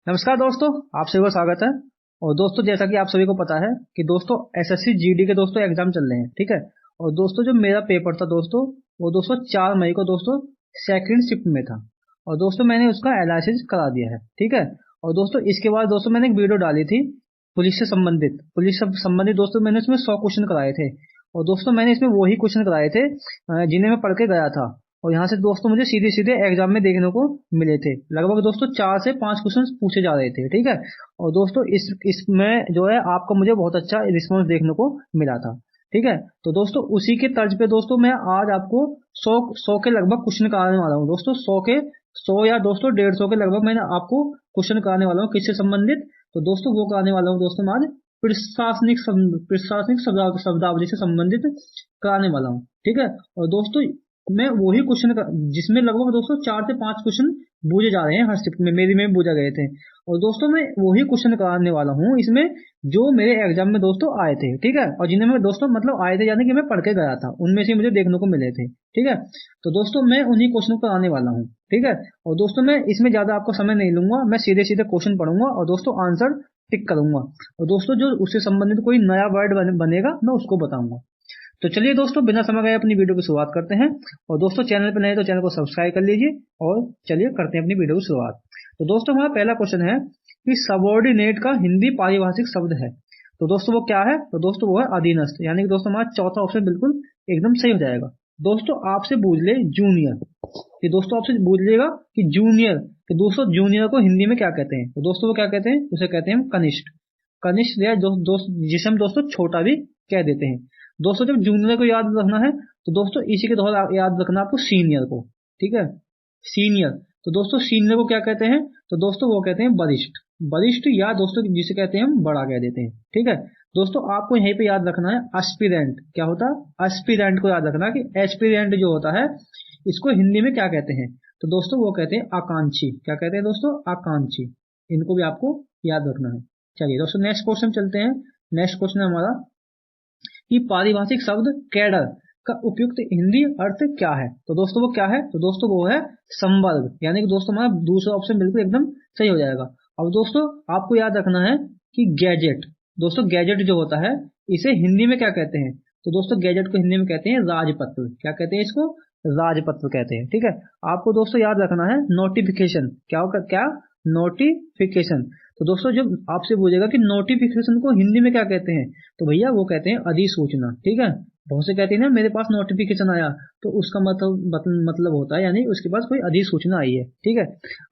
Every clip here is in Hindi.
नमस्कार दोस्तों, आप सभी को स्वागत है। और दोस्तों, जैसा कि आप सभी को पता है कि दोस्तों एसएससी जीडी के दोस्तों एग्जाम चल रहे हैं, ठीक है। और दोस्तों जो मेरा पेपर था दोस्तों, वो दोस्तों 4 मई को दोस्तों सेकंड शिफ्ट में था। और दोस्तों मैंने उसका एनालिसिस करा दिया है, ठीक है। और दोस्तों इसके बाद दोस्तों मैंने एक वीडियो डाली थी पुलिस से संबंधित दोस्तों मैंने उसमें 100 क्वेश्चन कराए थे। और दोस्तों मैंने इसमें वही क्वेश्चन कराए थे जिन्हें मैं पढ़ के गया था। और यहाँ से दोस्तों मुझे सीधे सीधे एग्जाम में देखने को मिले थे। लगभग दोस्तों 4 से 5 क्वेश्चन पूछे जा रहे थे, ठीक है। और दोस्तों इसमें जो है आपका मुझे बहुत अच्छा रिस्पॉन्स देखने को मिला था, ठीक है। तो दोस्तों उसी के तर्ज पे दोस्तों मैं आज आपको 100 के लगभग क्वेश्चन कराने वाला हूँ दोस्तों। 100 या दोस्तों 150 के लगभग मैंने आपको क्वेश्चन कराने वाला हूँ। किससे संबंधित? तो दोस्तों वो कराने वाला हूँ दोस्तों आज प्रशासनिक शब्दावली से संबंधित कराने वाला हूँ, ठीक है। और दोस्तों मैं वही क्वेश्चन जिसमें लगभग दोस्तों 4 से 5 क्वेश्चन पूछे जा रहे हैं हर शिफ्ट में, मेरी में पूछा गए थे। और दोस्तों मैं वही क्वेश्चन कराने वाला हूँ इसमें जो मेरे एग्जाम में दोस्तों आए थे, ठीक है। और जिन्हें मैं दोस्तों मतलब आए थे यानी कि मैं पढ़ के गया था, उनमें से मुझे देखने को मिले थे, ठीक है। तो दोस्तों मैं उन्हीं क्वेश्चन को कराने वाला हूँ, ठीक है। और दोस्तों मैं इसमें ज्यादा आपको समय नहीं लूंगा, मैं सीधे सीधे क्वेश्चन पढ़ूंगा और दोस्तों आंसर टिक करूंगा। और दोस्तों जो उससे संबंधित कोई नया वर्ड बनेगा मैं उसको बताऊंगा। तो चलिए दोस्तों बिना समय गए अपनी वीडियो की शुरुआत करते हैं। और दोस्तों चैनल पर नए तो चैनल को सब्सक्राइब कर लीजिए। और चलिए करते हैं अपनी वीडियो की शुरुआत। तो दोस्तों हमारा पहला क्वेश्चन है कि सबॉर्डिनेट का हिंदी पारिभाषिक शब्द है। तो दोस्तों वो क्या है? तो दोस्तों वो है अधीनस्थ। यानी कि दोस्तों हमारा चौथा ऑप्शन बिल्कुल एकदम सही हो जाएगा। दोस्तों आपसे पूछ ले जूनियर, कि दोस्तों आपसे पूछ लेगा कि जूनियर, कि दोस्तों जूनियर को हिंदी में क्या कहते हैं? तो दोस्तों वो क्या कहते हैं? उसे कहते हैं कनिष्ठ। कनिष्ठ या जिसे हम दोस्तों छोटा भी कह देते हैं। दोस्तों जब जूनियर को याद रखना है तो दोस्तों इसी के दौरान याद रखना आपको सीनियर को, ठीक है। सीनियर। तो दोस्तों सीनियर को क्या कहते हैं? तो दोस्तों वो कहते हैं वरिष्ठ। वरिष्ठ या दोस्तों जिसे कहते हैं हम बड़ा कह देते हैं, ठीक है। दोस्तों आपको यहीं पे याद रखना है एस्पिरेंट। क्या होता है? एस्पिरेंट को याद रखना कि एस्पिरेंट जो होता है इसको हिंदी में क्या कहते हैं? तो दोस्तों वो कहते हैं आकांक्षी। क्या कहते हैं दोस्तों? आकांक्षी। इनको भी आपको याद रखना है। चलिए दोस्तों नेक्स्ट क्वेश्चन चलते हैं। नेक्स्ट क्वेश्चन है हमारा कि पारिभाषिक शब्द कैडर का उपयुक्त हिंदी अर्थ क्या है? तो दोस्तों वो क्या है? तो दोस्तों वो है संवर्ग। यानी कि दोस्तों हमारा दूसरा ऑप्शन बिल्कुल एकदम सही हो जाएगा। अब दोस्तों आपको याद रखना है कि गैजेट, दोस्तों गैजेट जो होता है इसे हिंदी में क्या कहते हैं? तो दोस्तों गैजेट को हिंदी में कहते हैं राजपत्र। क्या कहते हैं इसको? राजपत्र कहते हैं, ठीक है। आपको दोस्तों याद रखना है नोटिफिकेशन। क्या होगा? क्या? नोटिफिकेशन। तो दोस्तों जब आपसे पूछेगा कि नोटिफिकेशन को हिंदी में क्या कहते हैं, तो भैया वो कहते हैं अधिसूचना, ठीक है। बहुत से कहते हैं ना मेरे पास नोटिफिकेशन आया, तो उसका मतलब होता है यानी उसके पास कोई अधिसूचना आई है, ठीक है।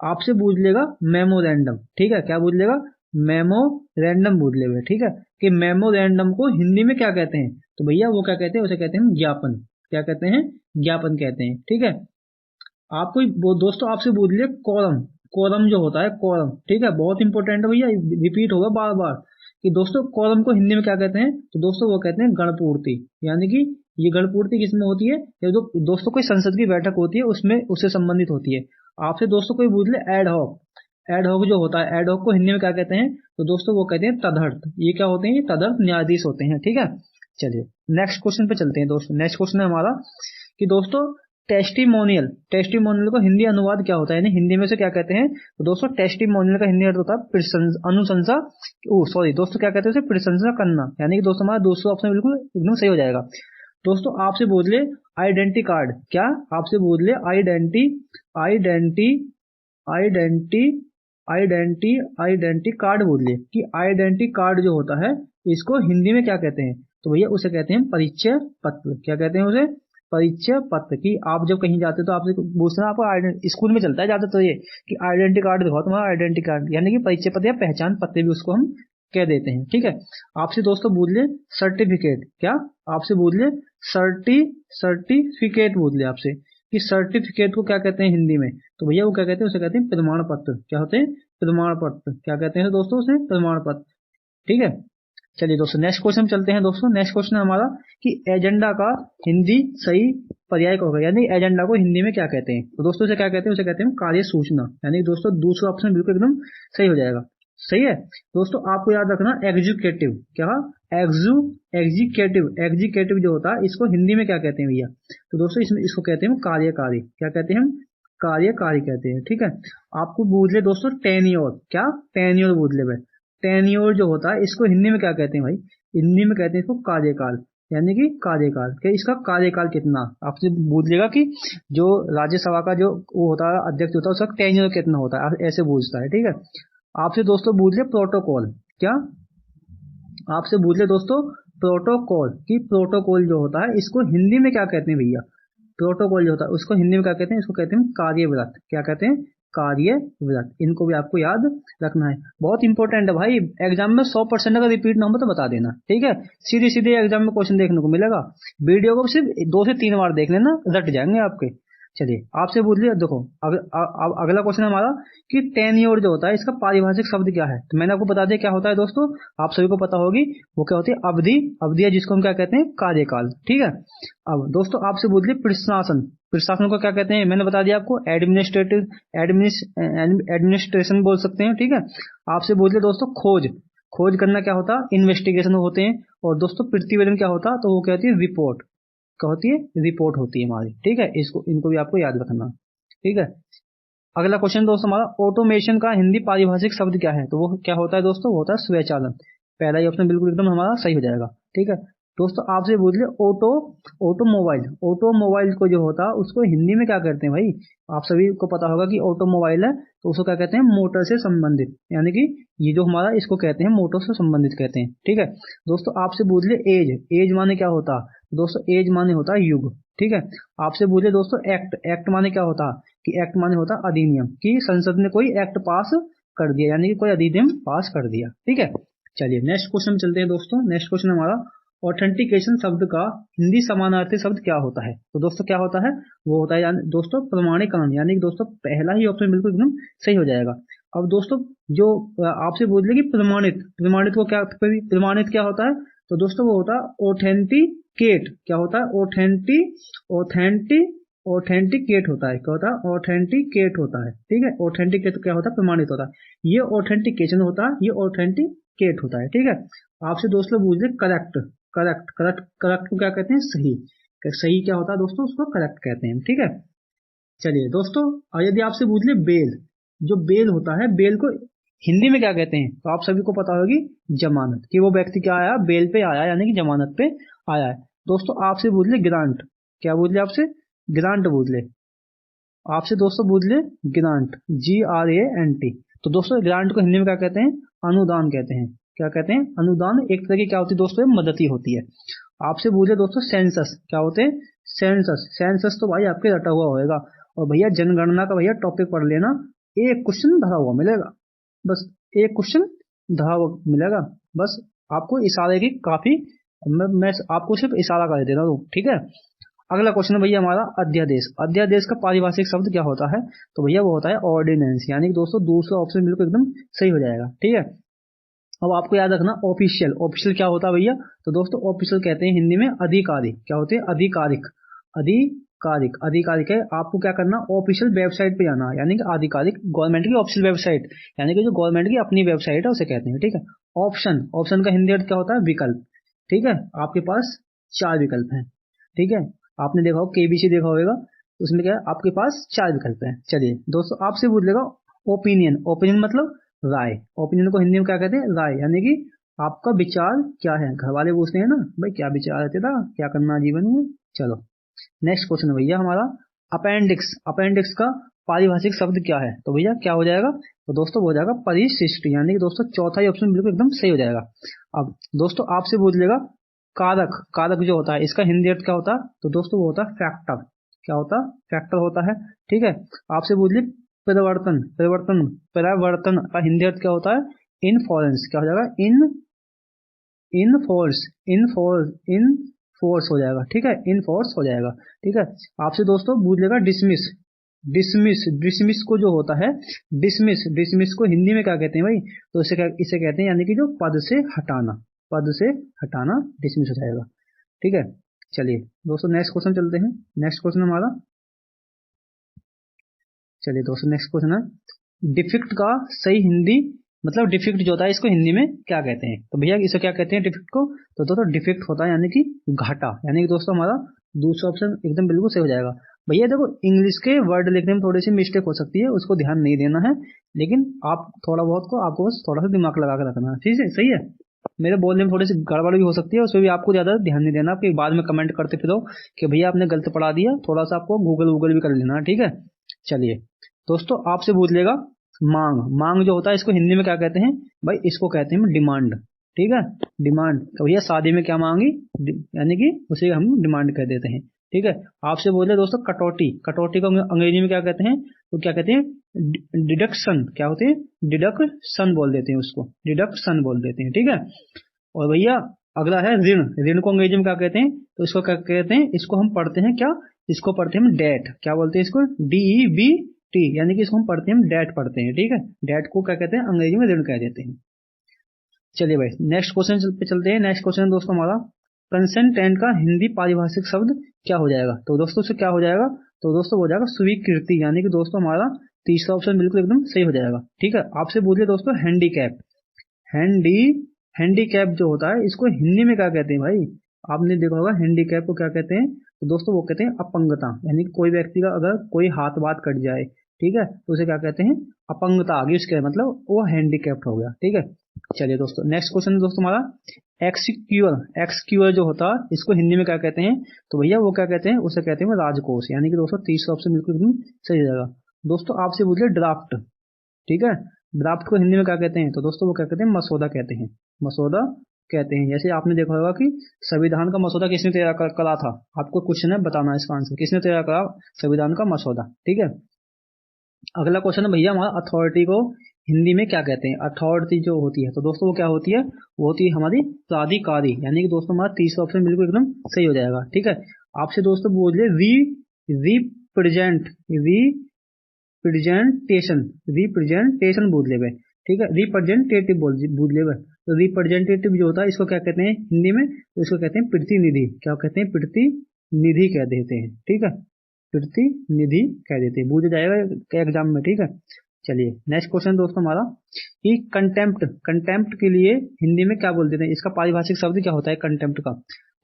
आपसे पूछ लेगा मेमोरेंडम, ठीक है। क्या पूछ लेगा? मेमोरेंडम पूछ लेगा, ठीक है। कि मेमोरेंडम को हिंदी में क्या कहते हैं? तो भैया वो क्या कहते हैं? उसे कहते हैं ज्ञापन। क्या कहते हैं? ज्ञापन कहते हैं, ठीक है। आपको दोस्तों आपसे पूछ लिया कॉलम। कॉलम जो होता है कॉलम, ठीक है, बहुत इंपॉर्टेंट है भैया, रिपीट होगा बार बार कि दोस्तों कॉलम को हिंदी में क्या कहते हैं? तो दोस्तों वो कहते हैं गणपूर्ति। यानी कि ये गणपूर्ति किसमें होती है? ये दोस्तों कोई संसद की बैठक होती है उसमें उससे संबंधित होती है। आपसे दोस्तों कोई पूछ ले एड हॉक। एड हॉक जो होता है, एड हॉक को हिंदी में क्या कहते हैं? तो दोस्तों वो कहते हैं तदर्थ। ये क्या होते हैं? ये तदर्थ न्यायाधीश होते हैं, ठीक है। चलिए नेक्स्ट क्वेश्चन पे चलते हैं दोस्तों। नेक्स्ट क्वेश्चन है हमारा कि दोस्तों टेस्टिमोनियल, टेस्टिमोनियल को हिंदी अनुवाद क्या होता है, यानी हिंदी में से क्या कहते हैं? तो दोस्तों टेस्टिमोनियल का हिंदी अर्थ होता है अनुशंसा। सॉरी दोस्तों क्या कहते हैं उसे? प्रशंसा करना। यानी कि दोस्तों हमारा दूसरा ऑप्शन बिल्कुल एकदम सही हो जाएगा। दोस्तों आपसे बोल ले आइडेंटी कार्ड। क्या? आपसे बोल ले identity identity identity identity identity card बोल ले कि आइडेंटी कार्ड जो होता है इसको हिंदी में क्या कहते हैं? तो भैया उसे कहते हैं परिचय पत्र। क्या कहते हैं उसे? परिचय पत्र। की आप जब कहीं जाते हो तो आपसे पूछते हैं, आपको स्कूल में चलता है जाते तो ये कि आइडेंटिटी कार्ड दिखाओ तुम्हारा आइडेंटिटी कार्ड, यानी कि परिचय पत्र या पहचान पत्र भी उसको हम कह देते हैं, ठीक है। आपसे दोस्तों पूछ ले सर्टिफिकेट। क्या? आपसे पूछ ले सर्टिफिकेट पूछ ले आपसे कि सर्टिफिकेट को क्या कहते हैं हिंदी में? तो भैया वो क्या कहते हैं? उसे कहते हैं प्रमाण पत्र। क्या होते हैं? प्रमाण पत्र। क्या कहते हैं दोस्तों उसे? प्रमाण पत्र, ठीक है। चलिए दोस्तों नेक्स्ट क्वेश्चन चलते हैं दोस्तों। नेक्स्ट क्वेश्चन है हमारा कि एजेंडा का हिंदी सही पर्याय क्या होगा, यानी एजेंडा को हिंदी में क्या कहते हैं? तो दोस्तों उसे क्या कहते हैं? उसे कहते हैं कार्य सूचना। यानी कि दोस्तों दूसरा ऑप्शन बिल्कुल एकदम सही हो जाएगा। सही है दोस्तों, आपको याद रखना एग्जीक्यूटिव। क्या? एग्जीक्यूटिव जो होता है इसको हिंदी में क्या कहते हैं भैया? तो दोस्तों इसमें इसको कहते हैं कार्यकारी। क्या कहते हैं हम? कार्यकाल कहते हैं। ठीक है, आपको पूछ ले दोस्तों टेन्योर, क्या टेन्योर पूछ ले भाई, टेन्योर जो होता है इसको हिंदी में क्या कहते हैं भाई, हिंदी में कहते हैं इसको कार्यकाल, यानी कि कार्यकाल कि इसका कार्यकाल कितना। आपसे पूछ लेगा कि जो राज्यसभा का जो वो होता है अध्यक्ष होता है उसका टेन्योर कितना होता है, ऐसे पूछता है। ठीक है, आपसे दोस्तों पूछ ले प्रोटोकॉल, क्या आपसे पूछ ले दोस्तों प्रोटोकॉल कि प्रोटोकॉल जो होता है इसको हिंदी में क्या कहते हैं भैया, प्रोटोकॉल जो होता है उसको हिंदी में क्या कहते हैं, इसको कहते हैं कार्यव्रत, क्या कहते हैं कार्यव्रत। इनको भी आपको याद रखना है, बहुत इंपॉर्टेंट है भाई, एग्जाम में 100% अगर रिपीट ना हो तो बता देना। ठीक है, सीधे सीधे एग्जाम में क्वेश्चन देखने को मिलेगा, वीडियो को सिर्फ 2 से 3 बार देख लेना, रट जाएंगे आपके। चलिए आपसे पूछ लिया, देखो अगला क्वेश्चन हमारा कि टेन्योर जो होता है इसका पारिभाषिक शब्द क्या है। तो मैंने आपको बता दिया क्या होता है दोस्तों, आप सभी को पता होगी, वो क्या होती है अवधि, अवधि है जिसको हम क्या कहते हैं कार्यकाल। ठीक है, अब दोस्तों आपसे पूछ लिया प्रशासन, प्रशासन को क्या कहते हैं, मैंने बता दिया आपको एडमिनिस्ट्रेशन बोल सकते हैं। ठीक है, आपसे पूछ लिया दोस्तों खोज, खोज करना क्या होता है इन्वेस्टिगेशन होते हैं। और दोस्तों प्रतिवेदन क्या होता है, तो वो कहती है रिपोर्ट, क्या होती है रिपोर्ट होती है हमारी। ठीक है, इनको भी आपको याद रखना। ठीक है, अगला क्वेश्चन दोस्तों हमारा ऑटोमेशन का हिंदी पारिभाषिक शब्द क्या है, तो वो क्या होता है दोस्तों, वो होता है स्वचालन। पहला ही ऑप्शन बिल्कुल एकदम हमारा सही हो जाएगा। ठीक है दोस्तों, आपसे पूछ ले ऑटोमोबाइल, ऑटोमोबाइल को जो होता है उसको हिंदी में क्या कहते हैं भाई, आप सभी को पता होगा कि ऑटोमोबाइल है तो उसको क्या कहते हैं मोटर से संबंधित, यानी कि ये जो हमारा इसको कहते हैं मोटर से संबंधित कहते हैं। ठीक है दोस्तों, आपसे पूछ ले एज, एज माने क्या होता है दोस्तों, एज माने होता है युग। ठीक है, आपसे पूछे दोस्तों एक्ट, एक्ट माने क्या होता है कि एक्ट माने होता है अधिनियम, कि संसद ने कोई एक्ट पास कर दिया, यानी कि कोई अधिनियम पास कर दिया। ठीक है, चलिए नेक्स्ट क्वेश्चन चलते हैं दोस्तों। नेक्स्ट क्वेश्चन हमारा ऑथेंटिकेशन शब्द का हिंदी समानार्थी शब्द क्या होता है। तो दोस्तों क्या होता है, वो होता है दोस्तों प्रमाणीकरण, यानी कि दोस्तों पहला ही ऑप्शन बिल्कुल एकदम सही हो जाएगा। अब दोस्तों जो आपसे पूछ ले कि प्रमाणित, प्रमाणित को क्या, प्रमाणित क्या होता है, तो दोस्तों वो होता है ऑथेंटिकेट, क्या होता है ऑथेंटिकेट होता है, क्या होता है ऑथेंटिकेट होता है। ठीक है, ऑथेंटिकेट क्या होता है प्रमाणित होता है, ये ऑथेंटिकेशन होता है, ये ऑथेंटिकेट होता है। ठीक है, आपसे दोस्तों पूछ ले करेक्ट, करेक्ट करेक्ट करेक्ट को क्या कहते हैं सही, सही क्या होता है दोस्तों उसको करेक्ट कहते हैं। ठीक है, चलिए दोस्तों यदि आपसे पूछ ले बेल, जो बेल होता है बेल को हिंदी में क्या कहते हैं, तो आप सभी को पता होगी जमानत, कि वो व्यक्ति क्या आया बेल पे आया, यानी कि जमानत पे आया है। दोस्तों आपसे पूछ ले ग्रांट, क्या पूछ ले आपसे ग्रांट पूछ ले, आपसे दोस्तों पूछ ले ग्रांट GRANT, तो दोस्तों ग्रांट को हिंदी में क्या कहते हैं अनुदान कहते हैं, क्या कहते हैं अनुदान, एक तरह की क्या होती है दोस्तों मदद ही होती है। आपसे पूछे दोस्तों सेंसस, क्या होते हैं सेंसस, सेंसस तो भाई आपके रटा हुआ होएगा, और भैया जनगणना का भैया टॉपिक पढ़ लेना, एक क्वेश्चन धरा हुआ मिलेगा, बस एक क्वेश्चन धरा हुआ मिलेगा, बस आपको इशारे की काफी, मैं आपको सिर्फ इशारा कर दे रहा हूँ। ठीक है, अगला क्वेश्चन भैया हमारा अध्यादेश, अध्यादेश का पारिभाषिक शब्द क्या होता है, तो भैया वो होता है ऑर्डिनेंस, यानी कि दोस्तों दूसरा ऑप्शन बिल्कुल एकदम सही हो जाएगा। ठीक है, अब आपको याद रखना ऑफिशियल, ऑफिशियल क्या होता है भैया, तो दोस्तों ऑफिशियल कहते हैं हिंदी में अधिकारिक, क्या होते हैं अधिकारिक, अधिकारिक अधिकारिक है। आपको क्या करना ऑफिशियल वेबसाइट पे जाना, यानी कि आधिकारिक गवर्नमेंट की ऑफिशियल वेबसाइट, यानी कि जो गवर्नमेंट की अपनी वेबसाइट है उसे कहते हैं। ठीक है, ऑप्शन, ऑप्शन का हिंदी अर्थ क्या होता है विकल्प। ठीक है, आपके पास 4 विकल्प हैं। ठीक है, आपने देखा हो KBC देखा होगा, उसमें क्या है आपके पास 4 विकल्प हैं। चलिए दोस्तों आपसे पूछ लेगा ओपिनियन, ओपिनियन मतलब राय, ओपिनियन को हिंदी में क्या कहते हैं राय, यानी कि आपका विचार क्या है, घर वाले पूछते हैं ना भाई क्या विचार है तेरा, क्या करना जीवन में। चलो नेक्स्ट क्वेश्चन भैया हमारा अपेंडिक्स, अपेंडिक्स का पारिभाषिक शब्द क्या है, तो भैया क्या हो जाएगा, तो दोस्तों वो हो जाएगा परिशिष्ट, यानी कि दोस्तों चौथा ही ऑप्शन बिल्कुल एकदम सही हो जाएगा। अब दोस्तों आपसे पूछ लेगा कारक, कारक जो होता है इसका हिंदी अर्थ क्या होता है, तो दोस्तों वो होता है फैक्टर, क्या होता है फैक्टर होता है। ठीक है, आपसे पूछ ली परिवर्तन, परिवर्तन परिवर्तन का हिंदी अर्थ क्या होता है इनफॉरेंस, क्या हो जाएगा इन फोर्स हो जाएगा। ठीक है, इन फोर्स हो जाएगा। ठीक है, आपसे दोस्तों पूछ लेगा डिसमिस, डिसमिस, डिसमिस को जो होता है डिसमिस, डिसमिस को हिंदी में क्या कहते हैं भाई, तो इसे कहते हैं यानी कि जो पद से हटाना, पद से हटाना डिसमिस हो जाएगा। ठीक है, चलिए दोस्तों नेक्स्ट क्वेश्चन चलते हैं। नेक्स्ट क्वेश्चन हमारा, चलिए दोस्तों नेक्स्ट क्वेश्चन है डिफिक्ट का सही हिंदी, मतलब डिफिक्ट जो होता है इसको हिंदी में क्या कहते हैं, तो भैया इसे क्या कहते हैं डिफिक्ट को, तो दोस्तों डिफिक्ट होता है यानी कि घाटा, यानी कि दोस्तों हमारा दूसरा ऑप्शन एकदम बिल्कुल सही हो जाएगा। भैया देखो इंग्लिश के वर्ड लिखने में थोड़ी सी मिस्टेक हो सकती है, उसको ध्यान नहीं देना है, लेकिन आप थोड़ा बहुत को आपको बस थोड़ा सा दिमाग लगा के रखना है, ठीक है, सही है। मेरे बोलने में थोड़ी सी गड़बड़ भी हो सकती है, उसमें भी आपको ज्यादा ध्यान नहीं देना, आपके बाद में कमेंट करते फिरो कि भैया आपने गलत पढ़ा दिया, थोड़ा सा आपको गूगल भी कर लेना, ठीक है। चलिए दोस्तों, आपसे पूछ लेगा मांग। मांग जो होता है इसको हिंदी में क्या कहते हैं भाई, इसको कहते हैं डिमांड, ठीक है, डिमांड। तो भैया शादी में क्या मांगी, यानी कि उसे हम डिमांड कह देते हैं, ठीक है। आपसे बोले दोस्तों कटौती। कटौती को अंग्रेजी में क्या कहते हैं, तो क्या कहते हैं डिडक्शन, क्या होते हैं डिडक्शन बोल देते हैं, उसको डिडक्शन बोल देते हैं, ठीक है। और भैया अगला है ऋण। ऋण को अंग्रेजी में क्या कहते हैं, तो इसको क्या कहते हैं, इसको हम पढ़ते हैं क्या, इसको पढ़ते हैं हम डेट, क्या बोलते हैं इसको, DEBT, यानी कि इसको हम पढ़ते हैं, हम डेट पढ़ते हैं, ठीक है। डेट को क्या कहते हैं अंग्रेजी में ऋण कह देते हैं। चलिए भाई नेक्स्ट क्वेश्चन पे चलते हैं। नेक्स्ट क्वेश्चन दोस्तों हमारा कंसेंटेंट का हिंदी पारिभाषिक शब्द क्या हो जाएगा, तो दोस्तों से क्या हो जाएगा, तो दोस्तों हो जाएगा स्वीकृति, यानी कि दोस्तों हमारा तीसरा ऑप्शन बिल्कुल एकदम सही हो जाएगा, ठीक है। आपसे बोलिए दोस्तों हैंडीकैप। हैंडीकैप जो होता है इसको हिंदी में क्या कहते हैं भाई, आपने देखा होगा हैंडीकैप को क्या कहते हैं, तो दोस्तों वो कहते हैं अपंगता, यानी कि कोई व्यक्ति का अगर कोई हाथ बात कट जाए, ठीक है, तो उसे क्या कहते हैं अपंगता आ गई, उसके मतलब वो हैंडीकैप्ड हो गया, ठीक है। चलिए दोस्तों नेक्स्ट क्वेश्चन दोस्तों हमारा एक्सक्यूअल। एक्सक्यूअल जो होता है इसको हिंदी में क्या कहते हैं, तो भैया वो क्या कहते हैं, उसे कहते हैं राजकोष, यानी कि दोस्तों तीसरा ऑप्शन बिल्कुल एकदम सही हो जाएगा। दोस्तों आपसे पूछिए ड्राफ्ट, ठीक है, ड्राफ्ट को हिंदी में क्या कहते हैं, तो दोस्तों वो क्या कहते हैं मसौदा कहते हैं, मसौदा कहते हैं। जैसे आपने देखा होगा कि संविधान का मसौदा किसने तैयार करा था, आपको क्वेश्चन है बताना है इसका आंसर, किसने तैयार करा संविधान का मसौदा, ठीक है। अगला क्वेश्चन है भैया हमारा अथॉरिटी को हिंदी में क्या कहते हैं। अथॉरिटी जो होती है तो दोस्तों वो क्या होती है, वो होती है हमारी प्राधिकारी, यानी कि दोस्तों हमारा तीसरा ऑप्शन बिल्कुल एकदम सही हो जाएगा, ठीक है। आपसे दोस्तों बोल रिप्रेजेंट रिप्रेजेंटेशन बोल ले, ठीक है, रिप्रेजेंटेटिव बोल ले। तो रिप्रेजेंटेटिव जो होता है इसको क्या कहते हैं हिंदी में, तो इसको कहते हैं प्रतिनिधि, क्या कहते हैं प्रतिनिधि कह देते हैं, ठीक है, प्रतिनिधि कह देते हैं, पूछा जाएगा एग्जाम में, ठीक है। चलिए नेक्स्ट क्वेश्चन दोस्तों हमारा कि कंटेम्प्ट। कंटेम्प्ट के लिए हिंदी में क्या बोल देते हैं, इसका पारिभाषिक शब्द क्या होता है कंटेम्प्ट का,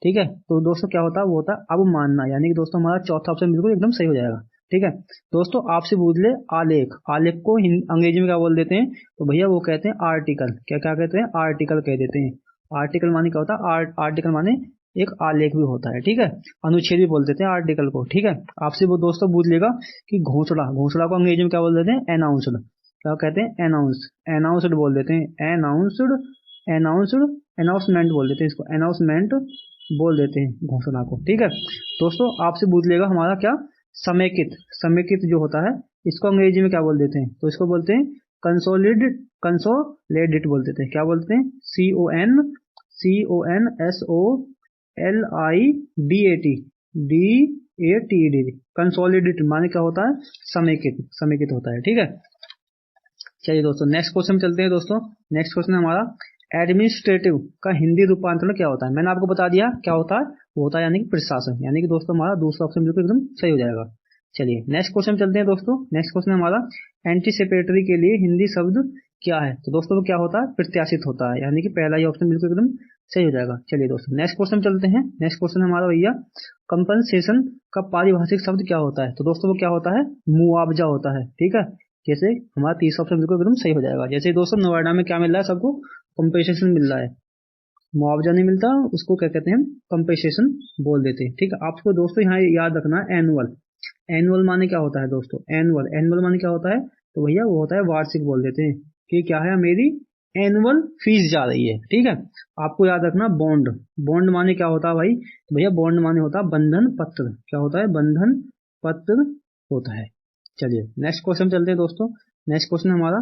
ठीक है। तो दोस्तों क्या होता है, वो होता है अवमानना, यानी कि दोस्तों हमारा चौथा ऑप्शन बिल्कुल एकदम सही हो जाएगा, ठीक है। दोस्तों आपसे पूछ ले आलेख। आलेख को अंग्रेजी में क्या बोल देते हैं, तो भैया वो कहते हैं आर्टिकल, क्या क्या कहते हैं आर्टिकल कह देते हैं। आर्टिकल माने क्या होता है, आर्टिकल माने एक आलेख भी होता है, ठीक है, अनुच्छेद भी बोल देते हैं आर्टिकल को, ठीक है। आपसे वो दोस्तों पूछ लेगा कि घोषणा। घोषणा को अंग्रेजी में क्या बोल देते हैं अनाउंसड, क्या कहते हैं अनाउंसड बोल देते हैं, अनाउंसमेंट बोल देते हैं इसको, अनाउंसमेंट बोल देते हैं घोषणा को, ठीक है। दोस्तों आपसे पूछ लेगा हमारा क्या समेकित। समेकित जो होता है इसको अंग्रेजी में क्या बोल देते हैं, तो इसको बोलते हैं कंसोलिडेट बोल देते हैं, क्या बोलते हैं CONSOLIDAT कंसोलिडेट माने क्या होता है समेकित, समेकित होता है, ठीक है। चलिए दोस्तों नेक्स्ट क्वेश्चन चलते हैं दोस्तों। नेक्स्ट क्वेश्चन हमारा एडमिनिस्ट्रेटिव का हिंदी रूपांतरण क्या होता है। मैंने आपको बता दिया क्या होता है, वो होता है यानी कि प्रशासन, यानी कि दोस्तों हमारा दूसरा ऑप्शन बिल्कुल एकदम सही हो जाएगा। चलिए नेक्स्ट क्वेश्चन चलते हैं दोस्तों। नेक्स्ट क्वेश्चन हमारा एंटीसिपेटरी के लिए हिंदी शब्द क्या है, तो दोस्तों वो क्या होता है प्रत्याशित होता है, यानी कि पहला ही ऑप्शन बिल्कुल एकदम सही हो जाएगा। चलिए दोस्तों नेक्स्ट क्वेश्चन चलते हैं। नेक्स्ट क्वेश्चन हमारा भैया कंपनसेशन का पारिभाषिक शब्द क्या होता है, तो दोस्तों वो क्या होता है मुआवजा होता है, ठीक है। जैसे हमारा तीसरा ऑप्शन बिल्कुल एकदम सही हो जाएगा। जैसे दोस्तों नोएडा में क्या मिल रहा है सबको कंपेंसेशन मिल रहा है, मुआवजा नहीं मिलता उसको क्या कहते हैं कंपेंसेशन बोल देते हैं, ठीक है। आपको दोस्तों यहाँ याद रखना है एनुअल। एनुअल माने क्या होता है दोस्तों, एनुअल माने क्या होता है, तो भैया वो होता है वार्षिक बोल देते हैं कि क्या है मेरी एनुअल फीस जा रही है, ठीक है। आपको याद रखना बॉन्ड। बॉन्ड माने क्या होता है भाई, तो भैया बॉन्ड माने होता है बंधन पत्र, क्या होता है बंधन पत्र होता है। चलिए नेक्स्ट क्वेश्चन चलते हैं दोस्तों। नेक्स्ट क्वेश्चन हमारा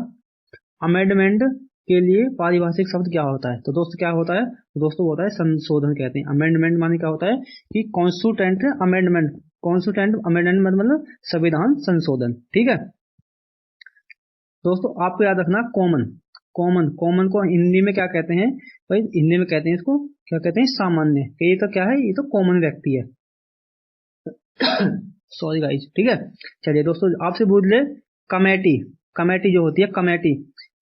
अमेंडमेंट के लिए पारिभाषिक शब्द क्या होता है, तो दोस्तों क्या होता है, तो दोस्तों होता है संशोधन कहते हैं। अमेंडमेंट माने क्या होता है कि कॉन्स्टिट्यूएंट अमेंडमेंट, कॉन्स्टिट्यूएंट अमेंडमेंट मतलब संविधान संशोधन, ठीक है। दोस्तों आपको याद रखना कॉमन। कॉमन कॉमन को हिंदी में क्या कहते हैं भाई, हिंदी में कहते हैं इसको क्या कहते हैं सामान्य, ये तो क्या है ये तो कॉमन व्यक्ति है सॉरी गाइस, ठीक है। चलिए दोस्तों आपसे पूछ ले कमेटी। कमेटी जो होती है कमेटी,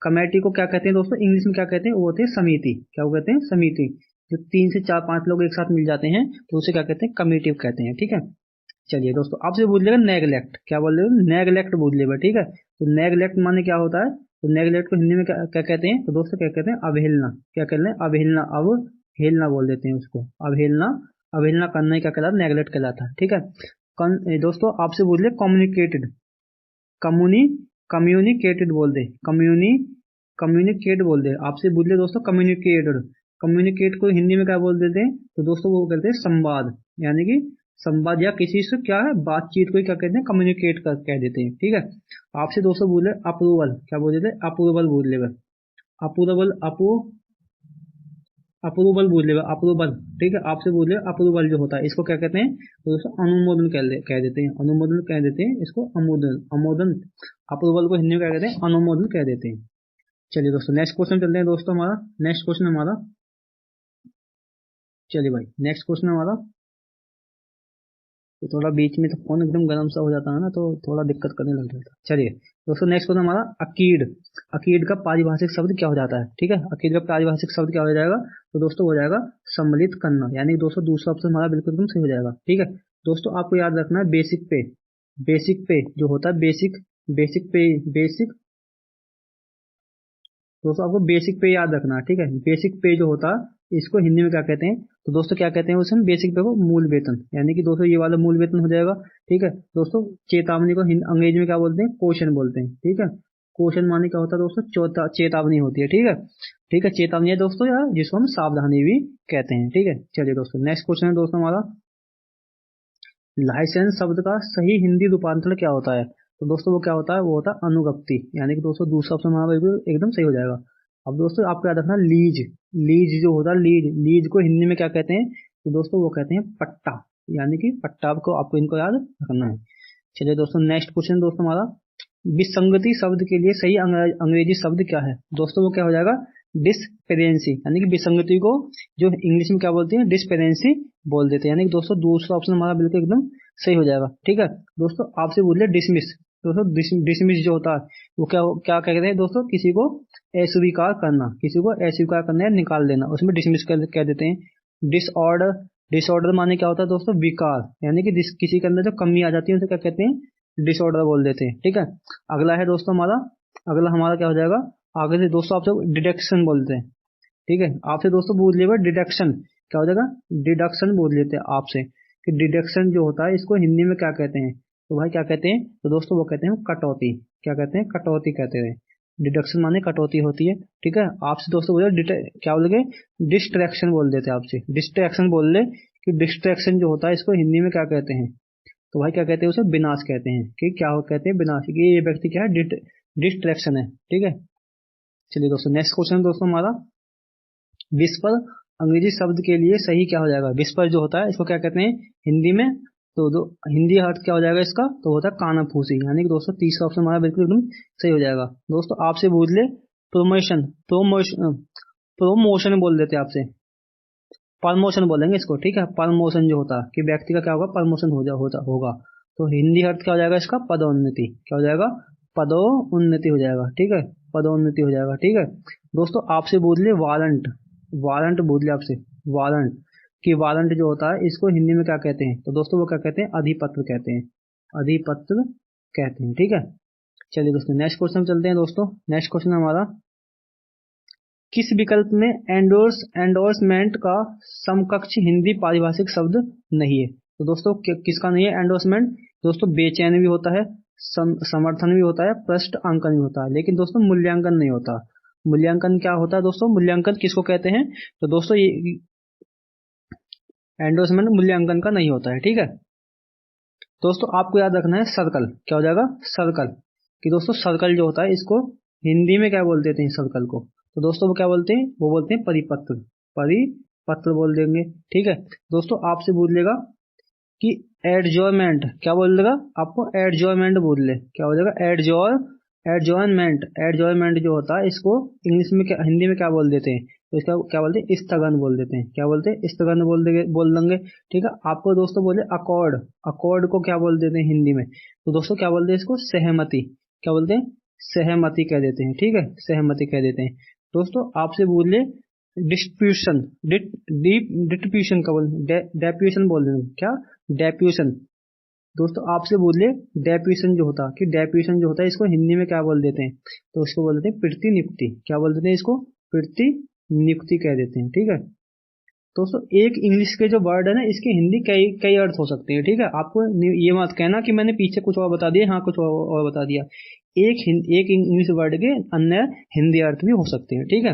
कमेटी को क्या कहते हैं दोस्तों इंग्लिश में क्या कहते हैं, वो होते हैं समिति, क्या वो कहते हैं समिति। जो 3 से 4 5 लोग एक साथ मिल जाते हैं तो उसे क्या कहते हैं कमेटी कहते हैं, ठीक है। चलिए दोस्तों, आपसे पूछ लेगा नेगलेक्ट, क्या बोल रहे हो, नेगलेक्ट पूछ लेगा, ठीक है। तो नेगलेक्ट माने क्या होता है, तो नेगलेक्ट को हिंदी में क्या क्या कहते हैं, तो दोस्तों क्या कहते हैं, अवहेलना। क्या कहते हैं, अवहेलना, अवहेलना बोल देते हैं उसको, अवहेलना। अवहेलना करना ही क्या कहलाता है, नेगलेक्ट कहलाता है, ठीक है। दोस्तों आपसे पूछ ले कम्युनिकेटेड, कम्युनी कम्युनिकेटेड बोल दे, कम्युनिकेट बोल दे, आपसे पूछ ले दोस्तों कम्युनिकेटेड। कम्युनिकेट को हिंदी में क्या बोल देते हैं, तो दोस्तों वो कहते हैं संवाद, यानी कि संवाद या किसी से क्या है बातचीत को क्या कहते हैं, कम्युनिकेट कर कह देते हैं, ठीक है। आपसे दोस्तों बोले अप्रूवल, क्या बोल देते हैं, अप्रूवल बोल लेगा, अप्रूवल अप्रूवल बोल लेगा, अप्रूवल, ठीक है। आपसे बोले अप्रूवल जो होता है इसको क्या कहते हैं, तो दोस्तों अनुमोदन कह देते हैं, अनुमोदन कह देते हैं इसको, अमोदन। अप्रूवल को हिंदी में क्या कहते हैं, अनुमोदन कह देते हैं। चलिए दोस्तों नेक्स्ट क्वेश्चन चलते हैं दोस्तों, हमारा नेक्स्ट क्वेश्चन हमारा, चलिए भाई नेक्स्ट क्वेश्चन हमारा, तो थोड़ा बीच में तो फोन एकदम गर्म सा हो जाता है ना, तो थोड़ा दिक्कत करने लग जाता है। चलिए दोस्तों नेक्स्ट क्वेश्चन हमारा, अकीड। अकीड का पारिभाषिक शब्द क्या हो जाता है, ठीक है। अकीड का पारिभाषिक शब्द क्या हो जाएगा, तो दोस्तों हो जाएगा सम्मिलित करना, यानी दोस्तों दूसरा ऑप्शन हमारा बिल्कुल एकदम सही हो जाएगा, ठीक है। दोस्तों आपको याद रखना है बेसिक पे, बेसिक पे जो होता है, बेसिक दोस्तों आपको बेसिक पे याद रखना है, ठीक है। बेसिक पे जो होता है इसको हिंदी में क्या कहते हैं, तो दोस्तों क्या कहते हैं उसमें, बेसिक पे को मूल वेतन, यानी कि दोस्तों ये वाला मूल वेतन हो जाएगा, ठीक है। दोस्तों चेतावनी को अंग्रेजी में क्या बोलते हैं, क्वेश्चन बोलते हैं, ठीक है। क्वेश्चन माने क्या होता है दोस्तों, चेतावनी होती है, ठीक है, ठीक है। चेतावनी है दोस्तों यार, जिसको हम सावधानी भी कहते हैं, ठीक है। चलिए दोस्तों नेक्स्ट क्वेश्चन है दोस्तों हमारा, लाइसेंस शब्द का सही हिंदी रूपांतरण क्या होता है, तो दोस्तों वो क्या होता है, वो होता है अनुगप्ति, यानी कि दोस्तों दूसरा ऑप्शन हमारा बिल्कुल एकदम सही हो जाएगा। अब दोस्तों आपको याद रखना लीज, लीज जो होता है, लीज को हिंदी में क्या कहते हैं, तो दोस्तों वो कहते हैं पट्टा, यानी कि पट्टा को आपको इनको याद रखना है। चलिए दोस्तों नेक्स्ट क्वेश्चन दोस्तों हमारा, विसंगति शब्द के लिए सही अंग्रेजी शब्द क्या है, दोस्तों वो क्या हो जाएगा, डिसपेरेंसी, यानी कि विसंगति को जो इंग्लिश में क्या बोलते हैं, डिसपेरेंसी बोल देते हैं, यानी कि दोस्तों दूसरा ऑप्शन हमारा बिल्कुल एकदम सही हो जाएगा, ठीक है। दोस्तों आपसे बोल रहे डिसमिस, दोस्तों डिसमिस जो होता है वो क्या क्या कहते हैं दोस्तों, किसी को अस्वीकार करना, किसी को अस्वीकार करना या निकाल देना, उसमें डिसमिस कह देते हैं। डिसऑर्डर, डिसऑर्डर माने क्या होता है दोस्तों, विकार, यानी कि किसी के अंदर जो कमी आ जाती है उसे क्या कहते हैं, डिसऑर्डर बोल देते हैं, ठीक है। अगला है दोस्तों हमारा, अगला हमारा क्या हो जाएगा, आगे से दोस्तों आपसे डिडक्शन बोलते हैं, ठीक है। आपसे दोस्तों पूछ लिया डिडक्शन, क्या हो जाएगा, डिडक्शन बोल लेते हैं आपसे, कि डिडक्शन जो होता है इसको हिंदी में क्या कहते हैं, तो भाई क्या कहते हैं, तो दोस्तों वो कहते हैं कटौती, क्या कहते हैं, कटौती कहते हैं। डिडक्शन माने कटौती होती है, ठीक है। आपसे दोस्तों बोले क्या बोलोगे, डिस्ट्रैक्शन बोल देते हैं आपसे, डिस्ट्रैक्शन बोल ले, कि डिस्ट्रैक्शन जो होता है इसको हिंदी में क्या कहते हैं, तो भाई क्या कहते हैं उसे, विनाश कहते हैं, कि क्या कहते हैं, विनाश, कि ये व्यक्ति क्या है, डिस्ट्रैक्शन है, ठीक है। चलिए दोस्तों नेक्स्ट क्वेश्चन दोस्तों हमारा, विस्पर अंग्रेजी शब्द के लिए सही क्या हो जाएगा, विस्पर जो होता है इसको क्या कहते हैं हिंदी में, तो हिंदी अर्थ क्या हो जाएगा इसका, तो होता है कानाफूसी, यानी कि दोस्तों तीसरा ऑप्शन हमारा बिल्कुल एकदम सही हो जाएगा। दोस्तों आपसे पूछ ले प्रोमोशन, प्रोमोशन बोल देते हैं आपसे, प्रमोशन बोलेंगे इसको, ठीक है। प्रमोशन जो होता है कि व्यक्ति का क्या होगा, प्रमोशन होगा, तो हिंदी अर्थ क्या हो जाएगा इसका, पदोन्नति, क्या हो जाएगा, पदोन्नति हो जाएगा, ठीक है, पदोन्नति हो जाएगा, ठीक है। दोस्तों आपसे बोल ले वारंट, वारंट बोल ले आपसे, वारंट, कि वारंट जो होता है इसको हिंदी में क्या कहते हैं, तो दोस्तों वो क्या कहते हैं, अधिपत्र कहते हैं, अधिपत्र कहते हैं, ठीक है। चलिए दोस्तों नेक्स्ट क्वेश्चन चलते हैं दोस्तों, नेक्स्ट क्वेश्चन हमारा, किस विकल्प में एंडोर्समेंट का समकक्ष हिंदी पारिभाषिक शब्द नहीं है, तो दोस्तों किसका नहीं है एंडोर्समेंट, दोस्तों बेचैन भी होता है, समर्थन भी होता है, पृष्ठ अंकन भी होता है, लेकिन दोस्तों मूल्यांकन नहीं होता। मूल्यांकन क्या होता है दोस्तों, मूल्यांकन किसको कहते हैं, तो दोस्तों ये एंडोर्समेंट मूल्यांकन का नहीं होता है, ठीक है। दोस्तों आपको याद रखना है सर्कल, क्या हो जाएगा, सर्कल, कि दोस्तों सर्कल जो होता है इसको हिंदी में क्या बोल देते हैं, सर्कल को, तो दोस्तों वो क्या बोलते हैं, वो बोलते हैं परिपत्र, परिपत्र बोल देंगे, ठीक है। दोस्तों आपसे बोल लेगा कि एडजॉयमेंट, क्या बोल देगा आपको, एडजॉयमेंट बोल ले, क्या हो जाएगा, एडजॉयमेंट, एडजॉयमेंट जो होता है इसको इंग्लिश में क्या, हिंदी में क्या बोल देते हैं, तो इसका क्या बोलते हैं, स्थगन बोल देते हैं, क्या बोलते हैं, स्थगन बोल देंगे, ठीक है। आपको दोस्तों बोले अकॉर्ड, अकॉर्ड को क्या बोल देते हैं हिंदी में, तो दोस्तों क्या बोलते हैं इसको, सहमति, क्या बोलते हैं, सहमति कह देते हैं, ठीक है, सहमति कह देते हैं। दोस्तों आपसे बोल ले डिस्ट्रीब्यूशन, डिस्ट्रीब्यूशन का बोल, डेप्यूशन बोल देंगे, क्या, डेप्यूशन, दोस्तों आपसे बोल ले डेप्यूटेशन जो होता, कि डेप्यूटेशन जो होता है इसको हिंदी में क्या बोल देते हैं, तो इसको बोल देते हैं पितृ नियुक्ति। क्या बोल देते हैं इसको? पितृ नियुक्ति कह देते हैं। ठीक है दोस्तों, एक इंग्लिश के जो वर्ड है ना, इसके हिंदी कई कई अर्थ हो सकते हैं। ठीक है, आपको ये मत कहना कि मैंने पीछे कुछ और बता दिया, हाँ कुछ और बता दिया। एक इंग्लिश वर्ड के अन्य हिंदी अर्थ भी हो सकते हैं। ठीक है,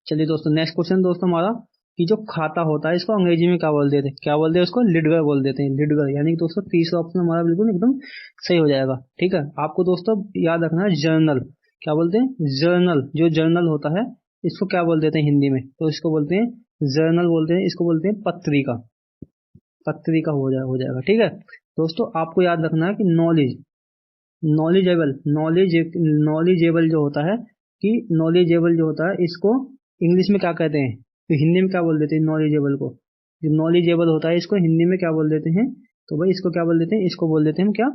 चलिए दोस्तों नेक्स्ट क्वेश्चन दोस्तों हमारा, कि जो खाता होता है इसको अंग्रेजी में क्या बोल देते हैं? क्या बोलते हैं उसको? लिडगर बोल देते हैं, लिडगर। यानी कि दोस्तों तीसरा ऑप्शन हमारा बिल्कुल एकदम सही हो जाएगा। ठीक है, आपको दोस्तों याद रखना है जर्नल। क्या बोलते हैं? जर्नल। जो जर्नल होता है इसको क्या बोल देते हैं हिंदी में? तो इसको बोलते हैं जर्नल बोलते हैं, इसको बोलते हैं पत्रिका। पत्रिका हो जाएगा। ठीक है दोस्तों, आपको याद रखना है कि नॉलेज, नॉलेजेबल जो होता है, कि नॉलेजेबल जो होता है इसको इंग्लिश में क्या कहते हैं, तो हिंदी में क्या बोल देते हैं नॉलेजेबल को? जो नॉलेजेबल होता है इसको हिंदी में क्या बोल देते हैं? तो भाई इसको क्या बोल देते हैं? इसको बोल देते हैं हम क्या?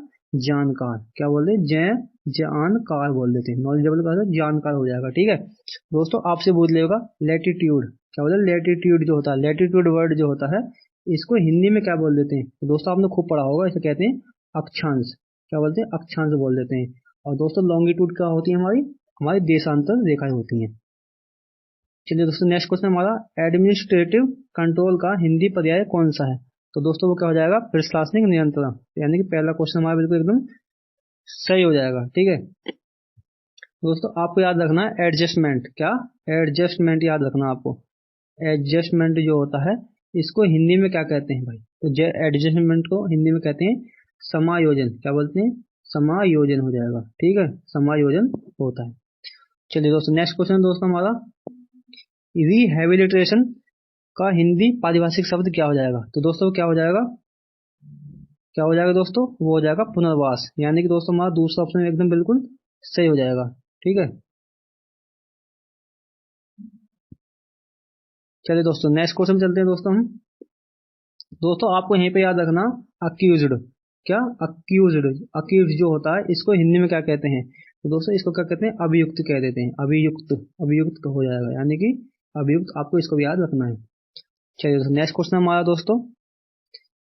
जानकार। क्या बोलते हैं? जानकार बोल देते हैं। नॉलेजेबल का मतलब जानकार हो जाएगा। ठीक है दोस्तों, आपसे पूछ लेगा लेटीट्यूड। क्या बोलते हैं? लेटीट्यूड जो होता है, लेटीट्यूड वर्ड जो होता है इसको हिंदी में क्या बोल देते हैं? तो दोस्तों आपने खूब पढ़ा होगा, इसे कहते हैं अक्षांश। क्या बोलते हैं? अक्षांश बोल देते हैं। और दोस्तों लॉन्गिट्यूड क्या होती है? हमारी देशांतर रेखाएं होती हैं। चलिए दोस्तों नेक्स्ट क्वेश्चन हमारा, एडमिनिस्ट्रेटिव कंट्रोल का हिंदी पर्याय कौन सा है? तो दोस्तों वो क्या हो जाएगा? प्रशासनिक नियंत्रण। यानी कि पहला क्वेश्चन हमारा बिल्कुल एकदम सही हो जाएगा। ठीक है दोस्तों, आपको याद रखना है एडजस्टमेंट। क्या? एडजस्टमेंट याद रखना आपको। एडजस्टमेंट जो होता है इसको हिंदी में क्या कहते हैं भाई? तो एडजस्टमेंट को हिंदी में कहते हैं समायोजन। क्या बोलते हैं? समायोजन हो जाएगा। ठीक है, समायोजन होता है। चलिए दोस्तों नेक्स्ट क्वेश्चन दोस्तों हमारा, रिहेबिलिटेशन का हिंदी पारिभाषिक शब्द क्या हो जाएगा? तो दोस्तों क्या हो जाएगा? क्या हो जाएगा दोस्तों? वो हो जाएगा पुनर्वास। यानी कि दोस्तों हमारा दूसरा ऑप्शन एकदम बिल्कुल सही हो जाएगा। ठीक है, चलिए दोस्तों नेक्स्ट क्वेश्चन चलते हैं दोस्तों हम। दोस्तों आपको यहीं पे याद रखना, अक्यूज्ड। क्या? अक्यूज्ड। अक्यूज्ड जो होता है इसको हिंदी में क्या कहते हैं? तो दोस्तों इसको क्या कहते हैं? अभियुक्त कह देते हैं। अभियुक्त, अभियुक्त हो जाएगा। यानी कि अभियुक्त, आपको इसको भी याद रखना है। चलिए दोस्तों नेक्स्ट क्वेश्चन हमारा दोस्तों,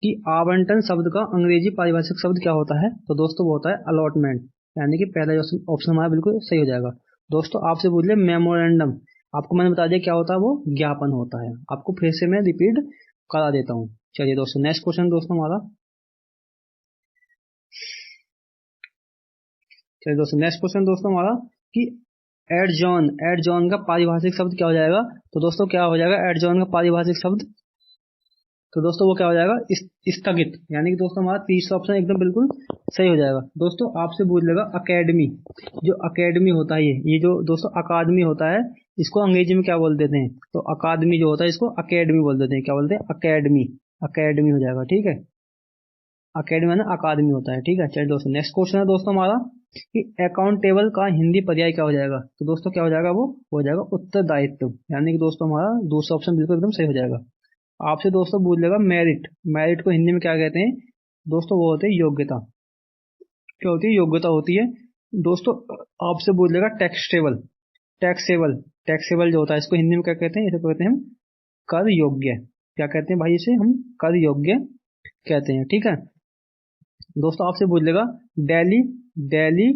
कि आवंटन शब्द का अंग्रेजी पारिभाषिक शब्द क्या होता है? तो दोस्तों वो होता है अलॉटमेंट। यानी कि पहला ऑप्शन हमारा बिल्कुल सही हो जाएगा। दोस्तों आपसे पूछ ले मेमोरेंडम, आपको मैंने बता दिया क्या होता है, वो ज्ञापन होता है। आपको फिर से मैं रिपीट करा देता हूँ। चलिए दोस्तों नेक्स्ट क्वेश्चन दोस्तों हमारा, चलिए दोस्तों नेक्स्ट क्वेश्चन दोस्तों हमारा, कि एडजॉन, एडजॉन का पारिभाषिक शब्द क्या हो जाएगा? तो दोस्तों क्या हो जाएगा एडजॉन का पारिभाषिक शब्द? तो दोस्तों वो क्या हो जाएगा? स्थगित। यानी कि दोस्तों हमारा तीसरा ऑप्शन एकदम बिल्कुल सही हो जाएगा। दोस्तों आपसे पूछ लेगा अकेडमी, जो अकेडमी होता है ये जो दोस्तों अकादमी होता है इसको अंग्रेजी में क्या बोल देते हैं? तो अकादमी जो होता है इसको अकेडमी बोल देते हैं। क्या बोलते हैं? अकेडमी। अकेडमी हो जाएगा। ठीक है, अकेडमी माने अकादमी होता है। ठीक है, चलिए दोस्तों नेक्स्ट क्वेश्चन है दोस्तों हमारा, कि अकाउंटेबल का हिंदी पर्याय क्या हो जाएगा? तो दोस्तों क्या हो जाएगा? वो हो जाएगा उत्तरदायित्व। यानी कि दोस्तों हमारा दूसरा ऑप्शन बिल्कुल एकदम सही हो जाएगा। आपसे दोस्तों पूछ लेगा मेरिट, मेरिट को हिंदी में क्या कहते हैं? दोस्तों वो होते हैं योग्यता। क्या होती है? योग्यता होती है। दोस्तों आपसे पूछ लेगा टैक्सेबल, टैक्सेबल, टैक्सेबल जो होता है इसको हिंदी में क्या कहते हैं? इसे कहते हैं हम कर योग्य। क्या कहते हैं भाई? इसे हम कर योग्य कहते हैं। ठीक है दोस्तों, आपसे पूछ लेगा डेली, डेली,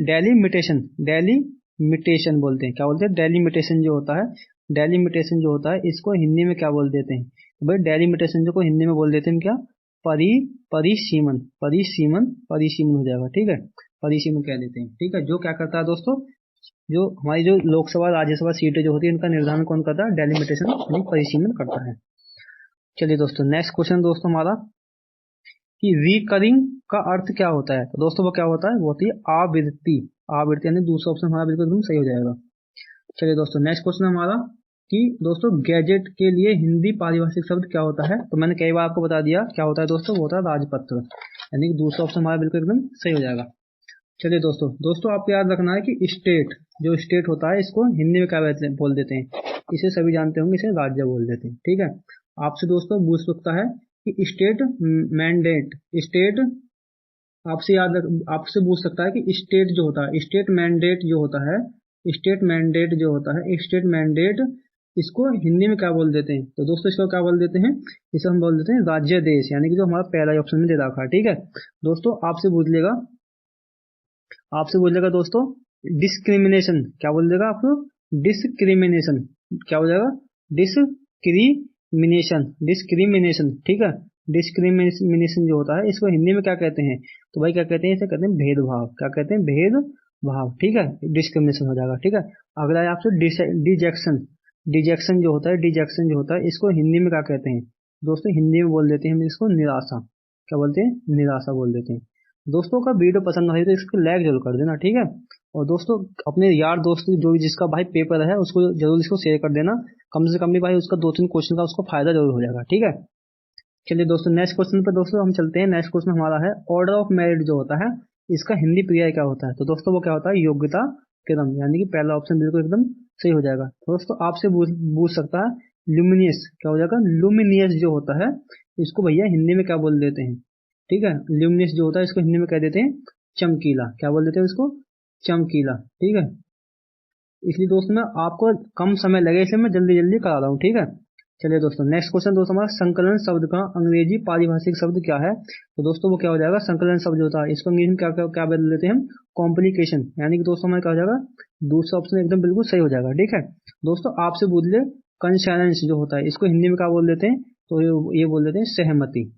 डेलीमिटेशन, डेलीमिटेशन बोलते हैं। क्या बोलते हैं? डेलीमिटेशन जो होता है, डेलीमिटेशन जो होता है इसको हिंदी में क्या बोल देते हैं? तो भाई डेलीमिटेशन जो को हिंदी में बोल देते हैं क्या? परिसीमन, परिसीमन, परिसीमन हो जाएगा। ठीक है, परिसीमन कह देते हैं। ठीक है, जो क्या करता है दोस्तों, जो हमारी जो लोकसभा राज्यसभा सीटें जो होती है इनका निर्धारण कौन करता है? डेलीमिटेशन यानी परिसीमन करता है। चलिए दोस्तों नेक्स्ट क्वेश्चन दोस्तों हमारा, कि रिकरिंग का अर्थ क्या होता है? तो दोस्तों वो क्या होता है? वो होती है आवृत्ति। आवृत्ति यानी दूसरा ऑप्शन हमारा बिल्कुल एकदम सही हो जाएगा। चलिए दोस्तों नेक्स्ट क्वेश्चन हमारा, कि दोस्तों गैजेट के लिए हिंदी पारिभाषिक शब्द क्या होता है? तो मैंने कई बार आपको बता दिया क्या होता है दोस्तों, वो होता है राजपत्र। यानी कि दूसरा ऑप्शन हमारा बिल्कुल एकदम सही हो जाएगा। चलिए दोस्तों, दोस्तों आपको याद रखना है कि स्टेट, जो स्टेट होता है इसको हिंदी में क्या बोल देते हैं? इसे सभी जानते होंगे, इसे राज्य बोल देते हैं। ठीक है, आपसे दोस्तों पूछ सकता है कि स्टेट मैंडेट, स्टेट आपसे पूछ सकता है कि स्टेट जो होता है, स्टेट मैंडेट जो होता है, स्टेट मैंडेट जो होता है, स्टेट मैंडेट इसको हिंदी में क्या बोल देते हैं? तो दोस्तों इसको क्या बोल देते हैं? इसे हम बोल देते हैं राज्य देश, यानी कि जो हमारा पहला ऑप्शन में दे रखा है। ठीक है दोस्तों, आपसे पूछ लेगा दोस्तों डिस्क्रिमिनेशन, क्या बोल देगा आपको? डिस्क्रिमिनेशन, क्या हो जाएगा? डिस्क्रिमिनेशन। ठीक है, डिस्क्रिमिनेशन जो होता है इसको हिंदी में क्या कहते हैं? तो भाई क्या कहते हैं? इसे कहते हैं भेदभाव। क्या कहते हैं? भेदभाव। ठीक है, डिस्क्रिमिनेशन हो जाएगा। ठीक है, अगला है आपसे डिजेक्शन। डिजेक्शन जो होता है इसको हिंदी में क्या कहते हैं? दोस्तों हिंदी में बोल देते हैं हम इसको निराशा। क्या बोलते हैं? निराशा बोल देते हैं। दोस्तों का वीडियो पसंद आई तो इसको लाइक जरूर कर देना। ठीक है, और दोस्तों अपने यार दोस्त जो भी जिसका भाई पेपर है उसको जरूर इसको शेयर कर देना। कम से कम भी भाई उसका 2-3 क्वेश्चन का उसको फायदा जरूर हो जाएगा। ठीक है, चलिए दोस्तों नेक्स्ट क्वेश्चन पर दोस्तों हम चलते हैं। नेक्स्ट क्वेश्चन हमारा है ऑर्डर ऑफ मेरिट जो होता है इसका हिंदी पर्याय क्या होता है? तो दोस्तों वो क्या होता है? योग्यता क्रम, यानी कि पहला ऑप्शन बिल्कुल एकदम सही हो जाएगा। दोस्तों आपसे पूछ सकता है लुमिनियस, क्या हो जाएगा? लुमिनियस जो होता है इसको भैया हिंदी में क्या बोल देते हैं? ठीक है, ल्यूमिनस जो होता है इसको हिंदी में कह देते हैं चमकीला। क्या बोल देते हैं इसको? चमकीला। ठीक है, इसलिए दोस्तों मैं आपको कम समय लगे इसलिए मैं जल्दी जल्दी करा रहा हूँ। ठीक है, चलिए दोस्तों नेक्स्ट क्वेश्चन दोस्तों हमारा संकलन शब्द का अंग्रेजी पारिभाषिक शब्द क्या है? तो दोस्तों वो क्या हो जाएगा? संकलन शब्द होता है इसको इंग्लिश में क्या क्या क्या बदल देते हैं हम? कॉम्प्लिकेशन, यानी कि दोस्तों हमारा क्या हो जाएगा? दूसरा ऑप्शन एकदम बिल्कुल सही हो जाएगा। ठीक है दोस्तों, आपसे पूछ ले कंसेंस जो होता है इसको हिंदी में क्या बोल देते हैं? तो ये बोल देते हैं सहमति।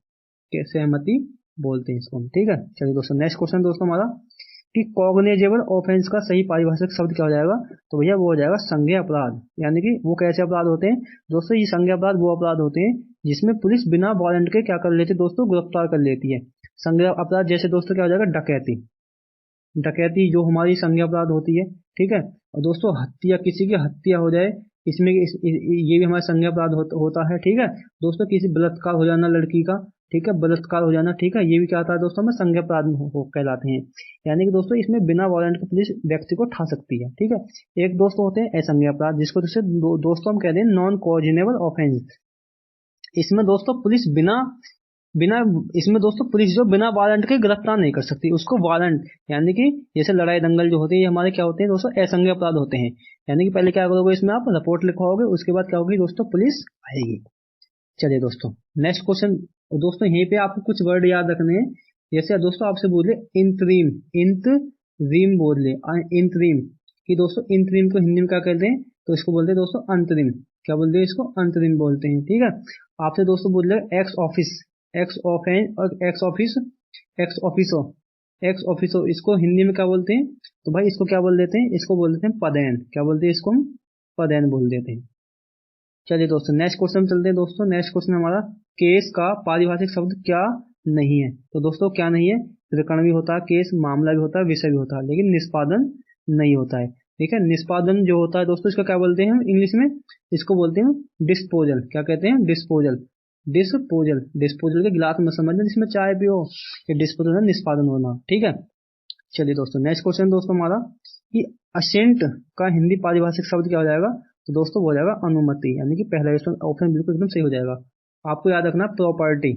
सहमति बोलते हैं इसको। ठीक है, चलिए दोस्तों नेक्स्ट क्वेश्चन दोस्तों हमारा कि कॉग्निजेबल ऑफेंस का सही पारिभाषिक शब्द क्या हो जाएगा? तो भैया वो हो जाएगा संज्ञेय अपराध। यानी कि वो कैसे अपराध होते हैं दोस्तों? ये संज्ञेय अपराध वो अपराध होते हैं जिसमें पुलिस बिना वारंट के क्या कर लेती है दोस्तों? गिरफ्तार कर लेती है। संज्ञेय अपराध जैसे दोस्तों क्या हो जाएगा? डकैती। डकैती जो हमारी संज्ञेय अपराध होती है। ठीक है, और दोस्तों हत्या, किसी की हत्या हो जाए इसमें ये भी हमारा संज्ञेय अपराध होता है। ठीक है दोस्तों, किसी बलात्कार हो जाना लड़की का, ठीक है, बलात्कार हो जाना, ठीक है, ये भी क्या आता है दोस्तों? में संज्ञेय अपराध कहलाते हैं। यानी कि दोस्तों इसमें बिना वारंट के पुलिस व्यक्ति को उठा सकती है। ठीक है, एक दोस्तों होते हैं असंज्ञेय अपराध जिसको दोस्तों हम कहते हैं नॉन कॉजिनेबल ऑफेंस। इसमें दोस्तों पुलिस बिना बिना इसमें दोस्तों पुलिस जो बिना वारंट के गिरफ्तार नहीं कर सकती, उसको वारंट, यानी कि जैसे लड़ाई दंगल जो होती है ये हमारे क्या होते हैं दोस्तों? असंज्ञेय अपराध होते हैं। यानी कि पहले क्या करोगे इसमें आप रिपोर्ट लिखवाओगे, उसके बाद क्या होगी दोस्तों? पुलिस आएगी। चलिए दोस्तों नेक्स्ट क्वेश्चन दोस्तों, यहीं पे आपको कुछ वर्ड याद रखने हैं। जैसे दोस्तों आपसे बोले इंतरीम, इंतरीम बोल ले, इंतरीम कि दोस्तों इंतरीम को हिंदी में क्या कहते हैं? तो इसको बोलते हैं दोस्तों अंतरिम। क्या बोलते हैं इसको? अंतरिम बोलते हैं। ठीक है, आपसे दोस्तों बोल रहे एक्स ऑफिस, एक्स ऑफेंस और x office, x officio, x officio इसको हिंदी में क्या बोलते हैं? तो भाई इसको क्या बोल देते हैं? इसको बोल देते हैं पदेन। क्या बोलते हैं इसको? हम पदेन बोल देते हैं। चलिए दोस्तों नेक्स्ट क्वेश्चन चलते हैं। दोस्तों नेक्स्ट क्वेश्चन हमारा केस का पारिभाषिक शब्द क्या नहीं है? तो दोस्तों क्या नहीं है? प्रकरण भी होता है, केस मामला भी होता है, विषय भी होता है, लेकिन निष्पादन नहीं होता है। ठीक है, निष्पादन जो होता है दोस्तों इसको क्या बोलते हैं हम इंग्लिश में? इसको बोलते हैं डिस्पोजल। क्या कहते हैं? डिस्पोजल। डिस्पोजल, डिस्पोजल के गिलास में समझना जिसमें चाय पियो, ये डिस्पोजल निष्पादन होना। ठीक है, चलिए दोस्तों नेक्स्ट क्वेश्चन दोस्तों हमारा कि असेंट का हिंदी पारिभाषिक शब्द क्या हो जाएगा? तो दोस्तों हो जाएगा अनुमति, यानी कि पहला ऑप्शन बिल्कुल एकदम सही हो जाएगा। आपको याद रखना प्रॉपर्टी,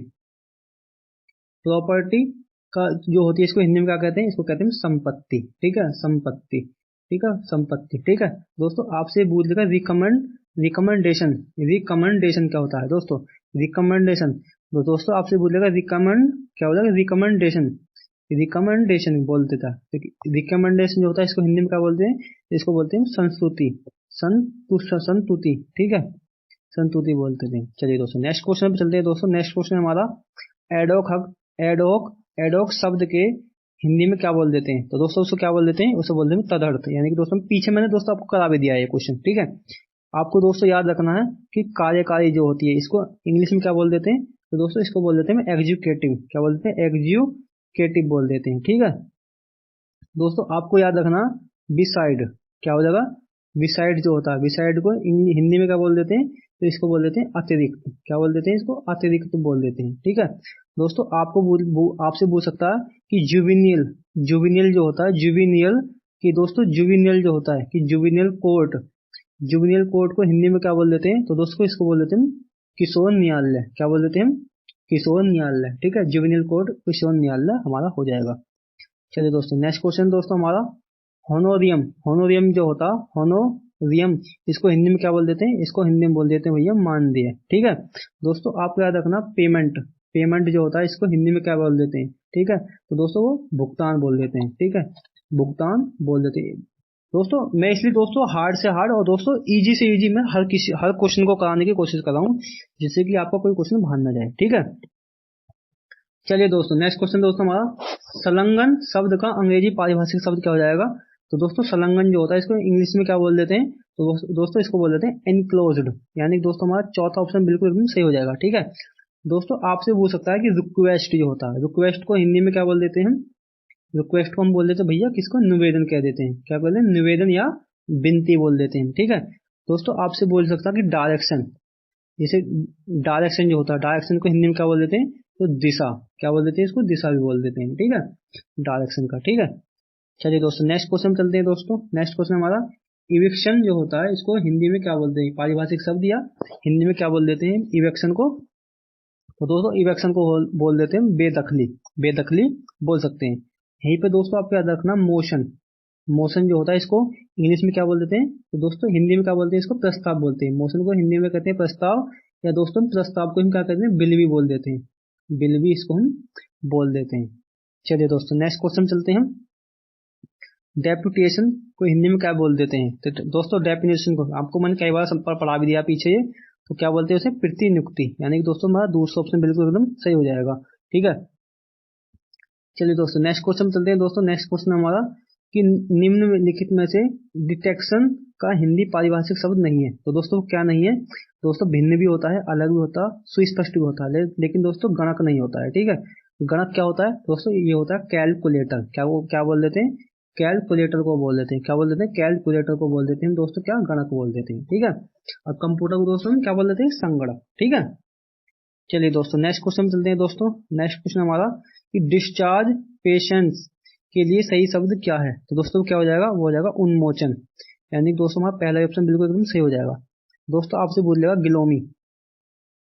प्रॉपर्टी का जो होती है इसको हिंदी में क्या कहते हैं? इसको कहते हैं संपत्ति। ठीक है, संपत्ति। ठीक है, संपत्ति। ठीक है दोस्तों, आपसे पूछ लेगा रिकमेंडेशन, रिकमेंडेशन क्या होता है दोस्तों? रिकमेंडेशन तो दोस्तों आपसे पूछ लेगा रिकमेंड क्या हो जाएगा? रिकमेंडेशन, रिकमेंडेशन बोल देता है। रिकमेंडेशन जो होता है इसको हिंदी में क्या बोलते हैं? इसको बोलते हैं संस्तुति, संतुति। ठीक है, संतुति बोलते थे। चलिए दोस्तों नेक्स्ट क्वेश्चन पे चलते हैं। दोस्तों नेक्स्ट क्वेश्चन हमारा एडोक एडोक एडोक शब्द के हिंदी में क्या बोल देते हैं? तो दोस्तों उसको क्या बोल देते हैं? उसे बोलते हैं तदर्थ। यानी कि दोस्तों पीछे मैंने दोस्तों आपको करा भी दिया है ये क्वेश्चन। ठीक है, आपको दोस्तों याद रखना है कि कार्यकारी जो होती है इसको इंग्लिश में क्या बोल देते हैं? तो दोस्तों इसको बोल देते हैं एग्जीक्यूटिव। क्या बोलते हैं? एग्जीक्यूटिव बोल देते हैं। ठीक है दोस्तों, आपको याद रखना बिसाइड क्या हो जाएगा? बिसाइड जो होता है, बिसाइड को हिंदी में क्या बोल देते हैं? तो इसको बोल देते हैं अतिरिक्त। क्या बोल देते हैं? इसको अतिरिक्त बोल देते हैं। ठीक है दोस्तों, आपसे पूछ सकता है कि जुविनियल, जुविनियल जो होता है, जुविनियल कि दोस्तों जुविनियल जो होता है कि जुविनियल कोर्ट, जुविनियल कोर्ट को हिंदी में क्या बोल देते हैं? तो दोस्तों इसको बोल देते हैं किशोर न्यायालय। क्या बोल देते हैं हम? किशोर न्यायालय। ठीक है, जुविनियल कोर्ट किशोर न्यायालय हमारा हो जाएगा। चलिए दोस्तों नेक्स्ट क्वेश्चन दोस्तों हमारा होनोरियम, होनोरियम जो होता, रियम, इसको हिंदी में क्या बोल देते हैं, इसको हिंदी में बोल देते हैं भैया मानदेय। ठीक है दोस्तों, आपको याद रखना पेमेंट, पेमेंट जो होता है इसको हिंदी में क्या बोल देते हैं। ठीक है, तो दोस्तों वो भुगतान बोल देते हैं। ठीक है, भुगतान बोल देते हैं। दोस्तों मैं इसलिए दोस्तों हार्ड से हार्ड और दोस्तों इजी से इजी में हर क्वेश्चन को कराने की कोशिश कर रहा हूँ, जिससे कि आपका कोई क्वेश्चन बाहर ना जाए। ठीक है, चलिए दोस्तों नेक्स्ट क्वेश्चन दोस्तों हमारा, संलग्न शब्द का अंग्रेजी पारिभाषिक शब्द क्या हो जाएगा। तो दोस्तों संलग्न जो होता है इसको इंग्लिश में क्या बोल देते हैं, तो दोस्तों इसको बोल देते हैं एनक्लोज्ड। यानी दोस्तों हमारा चौथा ऑप्शन बिल्कुल एकदम सही हो जाएगा। ठीक है दोस्तों, आपसे पूछ सकता है कि रिक्वेस्ट जो होता है, रिक्वेस्ट को हिंदी में क्या बोल देते हैं हम, रिक्वेस्ट को हम बोल देते हैं भैया किसको, निवेदन कह देते हैं। क्या बोलते हैं, निवेदन या विनती बोल देते हैं। ठीक है दोस्तों, आपसे बोल सकता है कि डायरेक्शन, जैसे डायरेक्शन जो होता है, डायरेक्शन को हिंदी में क्या बोल देते हैं, तो दिशा, क्या बोल देते हैं इसको, दिशा भी बोल देते हैं। ठीक है, डायरेक्शन का। ठीक है, चलिए दोस्तों नेक्स्ट क्वेश्चन चलते हैं। दोस्तों नेक्स्ट क्वेश्चन हमारा, इविक्शन जो होता है इसको हिंदी में क्या बोलते हैं, पारिभाषिक शब्द या हिंदी में क्या बोल देते हैं इविक्शन को। तो दोस्तों इविक्शन को बोल देते हैं बेदखली, बेदखली बोल सकते हैं। यहीं पे दोस्तों आपको याद रखना मोशन, मोशन जो होता है इसको इंग्लिश में क्या बोल देते हैं, तो दोस्तों हिंदी में क्या बोलते हैं इसको, प्रस्ताव बोलते हैं। मोशन को हिंदी में कहते हैं प्रस्ताव, या दोस्तों प्रस्ताव को हम क्या कहते हैं, बिल भी बोल देते हैं, बिल भी इसको हम बोल देते हैं। चलिए दोस्तों नेक्स्ट क्वेश्चन चलते हैं। डेपुटेशन को हिंदी में क्या बोल देते हैं, तो दोस्तों डेफिनेशन को आपको मैंने कई बार पढ़ा भी दिया पीछे ये, तो क्या बोलते हैं उसे, प्रतिनियुक्ति। यानी कि दोस्तों हमारा दूसरा ऑप्शन बिल्कुल एकदम सही हो जाएगा। ठीक है, चलिए दोस्तों नेक्स्ट क्वेश्चन चलते हैं। दोस्तों नेक्स्ट क्वेश्चन हमारा कि निम्नलिखित में से डिटेक्शन का हिंदी पारिभाषिक शब्द नहीं है। तो दोस्तों क्या नहीं है, दोस्तों भिन्न भी होता है, अलग भी होता है, सुस्पष्ट भी होता है, लेकिन दोस्तों गणक नहीं होता है। ठीक है, गणक क्या होता है दोस्तों, ये होता है कैलकुलेटर। क्या बोल देते हैं, कैलकुलेटर को बोल देते हैं। क्या बोल देते हैं, कैलकुलेटर को बोल देते हैं दोस्तों, क्या गणक बोल देते हैं। ठीक है, और कंप्यूटर को दोस्तों क्या बोल देते हैं, संगणक। ठीक है, चलिए दोस्तों नेक्स्ट क्वेश्चन चलते हैं। दोस्तों नेक्स्ट क्वेश्चन हमारा कि डिस्चार्ज पेशेंट्स के लिए सही शब्द क्या है। तो दोस्तों क्या हो जाएगा, वो हो जाएगा उन्मोचन। यानी दोस्तों हमारा पहला ऑप्शन बिल्कुल एकदम सही हो जाएगा। दोस्तों आपसे बोलेगा गिलोमी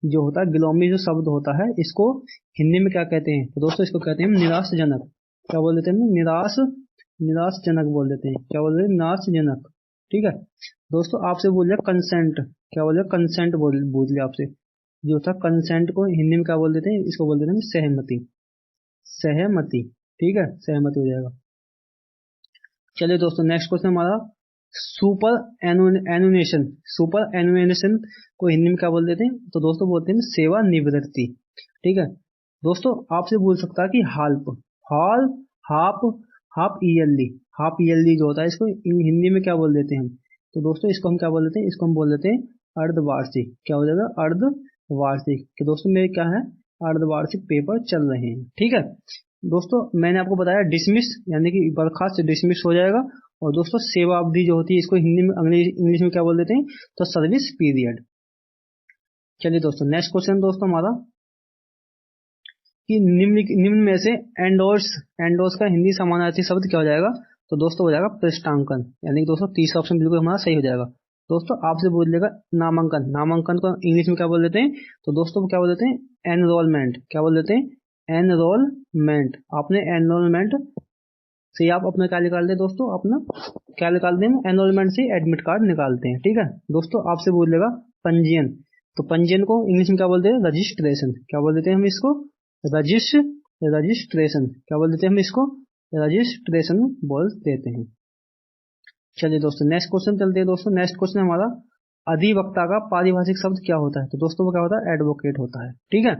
जो होता है, गिलोमी जो शब्द होता है इसको हिंदी में क्या कहते हैं, तो दोस्तों इसको कहते हैं निराशजनक। क्या बोल देते हैं, निराशजनक बोल देते हैं। क्या बोल देते हैं, निराशजनक। ठीक है दोस्तों, आपसे बोल दिया कंसेंट। क्या बोल दिया, कंसेंट बोल दिया आपसे। जो था कंसेंट को हिंदी में क्या बोल देते हैं, इसको बोल देते हैं सहमति, सहमति। ठीक है, सहमति हो जाएगा। चलिए दोस्तों नेक्स्ट क्वेश्चन हमारा, सुपर एनुनेशन, सुपर एनुनेशन को हिंदी में क्या बोल देते हैं, तो दोस्तों बोलते हैं सेवा निवृत्ति। ठीक है दोस्तों, आपसे बोल सकता है कि half, half half yearly, half yearly जो होता है इसको हिंदी में क्या बोल देते हैं हम, तो दोस्तों इसको हम क्या बोल देते हैं, इसको हम बोल देते हैं अर्धवार्षिक। क्या हो जाएगा, अर्धवार्षिक। कि दोस्तों मेरे क्या है, अर्धवार्षिक पेपर चल रहे हैं। ठीक है दोस्तों, मैंने आपको बताया डिसमिस, यानी कि बर्खास्त डिसमिस हो जाएगा। और दोस्तों सेवा अवधि जो होती है इसको हिंदी में इंग्लिश में क्या बोल देते हैं, तो सर्विस पीरियड। चलिए दोस्तों नेक्स्ट क्वेश्चन दोस्तों हमारा कि निम्न में से एंडोर्स का हिंदी समानार्थी शब्द क्या हो जाएगा, तो दोस्तों हो जाएगा पृष्ठांकन। यानी कि दोस्तों तीसरा ऑप्शन बिल्कुल हमारा सही हो जाएगा। दोस्तों आपसे बोलिएगा नामांकन, नामांकन को इंग्लिश में क्या बोल देते हैं, तो दोस्तों क्या बोल देते हैं एनरोलमेंट। क्या बोल देते हैं, एनरोलमेंट। आपने एनरोलमेंट से आप अपना क्या निकालते हैं दोस्तों, अपना क्या निकालते हैं, एनरोलमेंट से एडमिट कार्ड निकालते हैं। ठीक है दोस्तों, आपसे बोलेगा पंजीयन, तो पंजीयन को इंग्लिश में क्या बोलते हैं, रजिस्ट्रेशन। क्या बोल देते हैं हम इसको, रजिस्ट्रेशन। क्या बोल देते हैं हम इसको, रजिस्ट्रेशन बोल देते हैं। चलिए दोस्तों नेक्स्ट क्वेश्चन चलते हैं। दोस्तों नेक्स्ट क्वेश्चन हमारा, अधिवक्ता का पारिभाषिक शब्द क्या होता है, तो दोस्तों वो क्या होता है, एडवोकेट होता है। ठीक है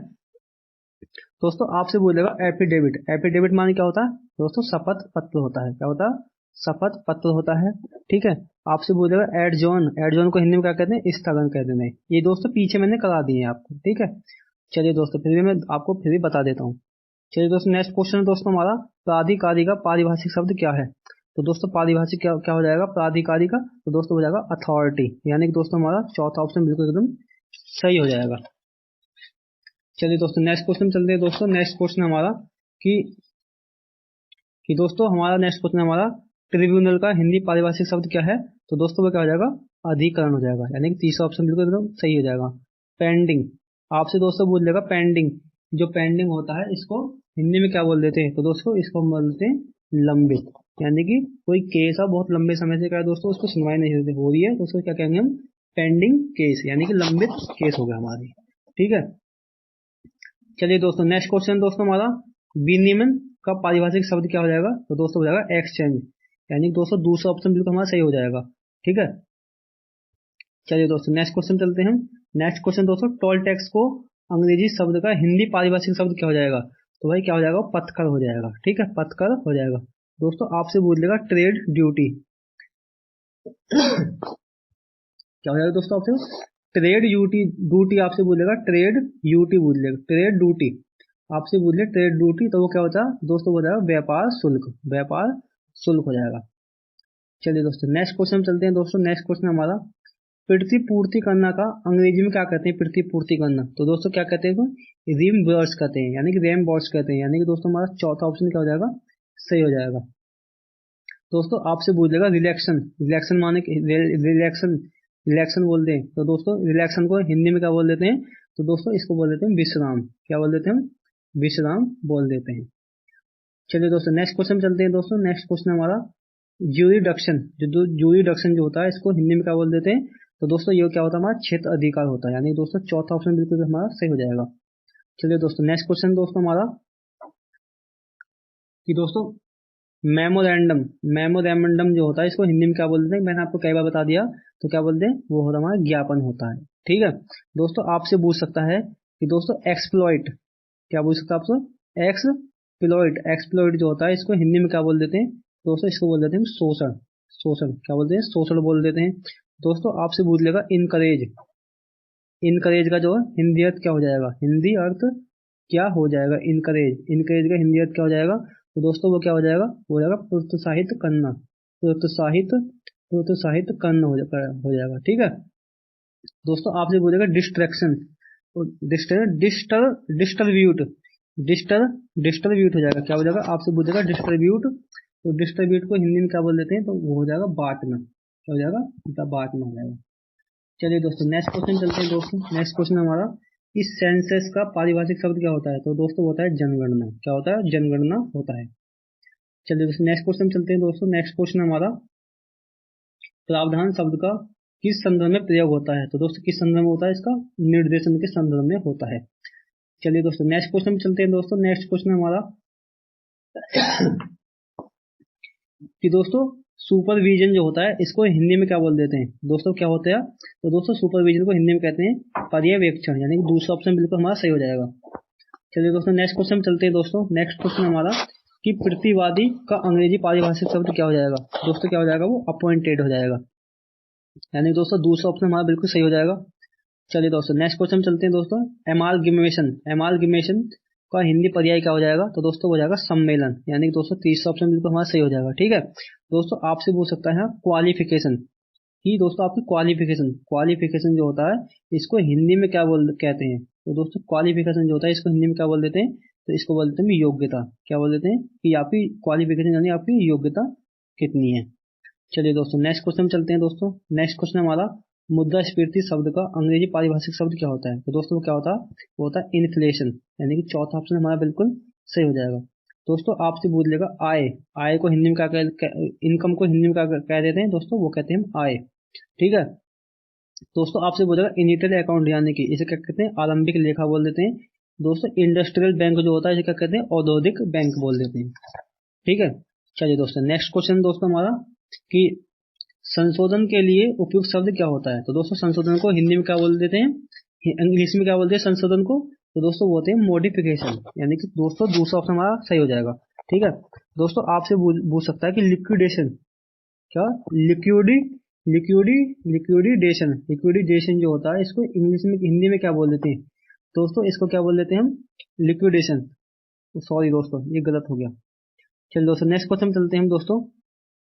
दोस्तों, आपसे बोलेगा एफिडेविट, एफिडेविट माने क्या होता है दोस्तों, शपथ पत्र होता है। क्या होता है, शपथ पत्र होता है। ठीक है, आपसे बोलेगा एडजॉन, एडजॉन को हिंदी में क्या कहते हैं, स्थगन कहते हैं। ये दोस्तों पीछे मैंने करा दिए हैं आपको। ठीक है, चलिए दोस्तों फिर भी मैं आपको फिर भी बता देता हूँ। चलिए दोस्तों नेक्स्ट क्वेश्चन दोस्तों हमारा, प्राधिकारी का पारिभाषिक शब्द क्या है, तो दोस्तों पारिभाषिक क्या हो जाएगा, प्राधिकारी का, तो दोस्तों हो जाएगा अथॉरिटी। यानी कि दोस्तों हमारा चौथा ऑप्शन बिल्कुल एकदम सही हो जाएगा। चलिए दोस्तों नेक्स्ट क्वेश्चन चलते हैं। दोस्तों नेक्स्ट क्वेश्चन हमारा कि दोस्तों हमारा नेक्स्ट क्वेश्चन हमारा, ट्रिब्यूनल का हिंदी पारिभाषिक शब्द क्या है, तो दोस्तों वो क्या हो जाएगा, अधिकरण हो जाएगा। यानी कि तीसरा ऑप्शन बिल्कुल एकदम सही हो जाएगा। पेंडिंग, आपसे दोस्तों बोल देगा पेंडिंग, जो पेंडिंग होता है इसको हिंदी में क्या बोल देते हैं, तो दोस्तों इसको हम बोलते हैं लंबित, यानी कि कोई केस है बहुत लंबे समय से क्या है दोस्तों उसको सुनवाई नहीं हो रही है तो उसको क्या कहेंगे हम, पेंडिंग केस, यानी कि लंबित केस हो गया हमारी। ठीक है, चलिए दोस्तों नेक्स्ट क्वेश्चन दोस्तों हमारा, विनिमय का पारिभाषिक शब्द क्या हो जाएगा, तो दोस्तों हो जाएगा एक्सचेंज, यानी कि दोस्तों दूसरा ऑप्शन बिल्कुल हमारा सही हो जाएगा। ठीक है, चलिए दोस्तों नेक्स्ट क्वेश्चन चलते हैं हम। नेक्स्ट क्वेश्चन दोस्तों, टोल टैक्स को अंग्रेजी शब्द का हिंदी पारिभाषिक शब्द क्या हो जाएगा, तो भाई क्या हो जाएगा, पथकर हो जाएगा। ठीक है, पथकर हो जाएगा। दोस्तों आपसे पूछ लेगा ट्रेड ड्यूटी क्या हो जाएगा दोस्तों आपसे, ट्रेड ड्यूटी, ड्यूटी आपसे बोलेगा, ट्रेड ड्यूटी बोल लेगा, ट्रेड ड्यूटी आपसे बोल ले, ट्रेड ड्यूटी तो वो क्या होता है दोस्तों, हो जाएगा व्यापार शुल्क, व्यापार शुल्क हो जाएगा। चलिए दोस्तों नेक्स्ट क्वेश्चन चलते हैं दोस्तों। नेक्स्ट क्वेश्चन हमारा, प्रतिपूर्ति करना का अंग्रेजी में क्या कहते हैं, प्रतिपूर्ति करना, तो दोस्तों क्या कहते हैं, रीइंबर्स कहते हैं, यानी कि रेमबर्स कहते हैं, यानी कि दोस्तों हमारा चौथा ऑप्शन क्या हो जाएगा, सही हो जाएगा। दोस्तों आपसे पूछ लेगा रिलैक्शन, रिलैक्शन माने रिलैक्शन, रिलैक्शन बोलते हैं तो दोस्तों रिलैक्शन को हिंदी में क्या बोल देते हैं, तो दोस्तों इसको बोल देते हैं विश्राम, क्या बोल देते हैं, विश्राम बोल देते हैं। चलिए दोस्तों नेक्स्ट क्वेश्चन चलते हैं दोस्तों। नेक्स्ट क्वेश्चन हमारा, ज्यूरिडक्शन, जो ज्यूरिडक्शन जो होता है इसको हिंदी में क्या बोल देते हैं, तो दोस्तों ये क्या होता है, हमारा क्षेत्र अधिकार होता है, यानी दोस्तों चौथा ऑप्शन बिल्कुल हमारा सही हो जाएगा। चलिए दोस्तों नेक्स्ट क्वेश्चन दोस्तों हमारा, कि दोस्तों मेमोरेंडम, मेमोरेंडम जो होता है इसको हिंदी में क्या बोलते हैं, मैंने आपको कई बार बता दिया, तो क्या बोलते हैं, वो होता है हमारा ज्ञापन होता है। ठीक है, दोस्तों आपसे पूछ सकता है कि दोस्तों एक्सप्लॉइट, क्या पूछ सकता है आपसे, एक्सप्लॉइट, एक्सप्लॉइट जो होता है इसको हिंदी में क्या बोल देते हैं, दोस्तों इसको बोल देते हैं शोषण, शोषण क्या बोलते हैं, शोषण बोल देते हैं। दोस्तों आपसे पूछ लेगा इनकरेज, इनकरेज का जो हिंदी अर्थ क्या हो जाएगा, हिंदी अर्थ क्या हो जाएगा, इनकरेज, इनकरेज का हिंदी अर्थ क्या हो जाएगा, तो दोस्तों वो क्या हो जाएगा, वो हो जाएगा प्रोत्साहित करना, प्रोत्साहित, प्रोत्साहित करना हो जाएगा। ठीक है, दोस्तों आपसे बोलेगा डिस्ट्रैक्शन, डिस्ट्रीब्यूट, डिस्ट्रीब्यूट हो जाएगा, क्या हो जाएगा, आपसे बोलेगा डिस्ट्रीब्यूट, तो डिस्ट्रीब्यूट को हिंदी में क्या बोल देते हैं, तो वो हो जाएगा बांटना, क्या हो जाएगा, बांटना हो जाएगा। चलिए दोस्तों नेक्स्ट क्वेश्चन चलते हैं दोस्तों। नेक्स्ट क्वेश्चन हमारा, इस सेंसस का पारिभाषिक शब्द क्या होता है, तो दोस्तों होता है जनगणना, क्या होता है, जनगणना होता है। चलिए दोस्तों नेक्स्ट क्वेश्चन चलते हैं दोस्तों। नेक्स्ट क्वेश्चन हमारा, प्रावधान शब्द का किस संदर्भ में प्रयोग होता है, तो दोस्तों किस संदर्भ में होता है, इसका निर्देशन के संदर्भ में होता है। चलिए दोस्तों नेक्स्ट क्वेश्चन में चलते हैं दोस्तों। नेक्स्ट क्वेश्चन हमारा कि दोस्तों सुपरविजन जो होता है इसको हिंदी में क्या बोल देते हैं, दोस्तों क्या होता है, तो दोस्तों सुपरविजन को हिंदी में कहते हैं पर्यवेक्षण, यानी कि दूसरा ऑप्शन बिल्कुल हमारा सही हो जाएगा। चलिए दोस्तों नेक्स्ट क्वेश्चन चलते हैं दोस्तों। नेक्स्ट क्वेश्चन हमारा, कि प्रतिवादी का अंग्रेजी पारिभाषिक शब्द क्या हो जाएगा, दोस्तों क्या हो जाएगा, वो अपॉइंटेड हो जाएगा, यानी दोस्तों दूसरा ऑप्शन हमारा बिल्कुल सही हो जाएगा। चलिए दोस्तों नेक्स्ट क्वेश्चन चलते हैं दोस्तों। एमालगमेशन, एमालगमेशन का हिंदी पर्याय क्या हो जाएगा, तो दोस्तों हो जाएगा सम्मेलन, यानी कि दोस्तों तीसरा ऑप्शन बिल्कुल हमारा सही हो जाएगा। ठीक है, दोस्तों आपसे पूछ सकता है क्वालिफिकेशन, कि दोस्तों आपकी क्वालिफिकेशन, क्वालिफिकेशन जो होता है इसको हिंदी में क्या कहते हैं, तो दोस्तों क्वालिफिकेशन जो होता है इसको हिंदी में क्या बोल देते हैं, तो इसको बोल देते हैं योग्यता, क्या बोल देते हैं, कि आपकी क्वालिफिकेशन यानी आपकी योग्यता कितनी है। चलिए दोस्तों नेक्स्ट क्वेश्चन चलते हैं दोस्तों। नेक्स्ट क्वेश्चन हमारा, मुद्रास्फीति शब्द का अंग्रेजी पारिभाषिक शब्द क्या होता है, तो दोस्तों क्या होता है, वो होता है इन्फ्लेशन, यानी कि चौथा ऑप्शन हमारा बिल्कुल सही हो जाएगा। दोस्तों आपसे पूछ लेगा आय, आय को हिंदी में क्या, इनकम को हिंदी में क्या कह देते हैं, दोस्तों वो कहते हैं आय। ठीक है, दोस्तों आपसे बोलेगा इनिशियल अकाउंट, यानी कि इसे क्या कहते हैं, आरंभिक लेखा बोल देते हैं। दोस्तों इंडस्ट्रियल बैंक जो होता है इसे क्या कहते हैं, औद्योगिक बैंक बोल देते हैं। ठीक है, चलिए दोस्तों नेक्स्ट क्वेश्चन दोस्तों हमारा, कि संशोधन के लिए उपयुक्त शब्द क्या होता है, तो दोस्तों संशोधन को हिंदी में क्या बोल देते हैं, इंग्लिश में क्या बोलते हैं संशोधन को, तो दोस्तों बोलते हैं मॉडिफिकेशन, यानी कि दोस्तों दूसरा ऑप्शन हमारा सही हो जाएगा। ठीक है, दोस्तों आपसे पूछ सकता है कि लिक्विडेशन, क्या लिक्विडिडेशन, लिक्विडिडेशन जो होता है इसको इंग्लिश में हिंदी में क्या बोल देते हैं, दोस्तों इसको क्या बोल देते हैं हम, लिक्विडेशन, सॉरी दोस्तों ये गलत हो गया। चलिए दोस्तों नेक्स्ट क्वेश्चन चलते हैं हम दोस्तों।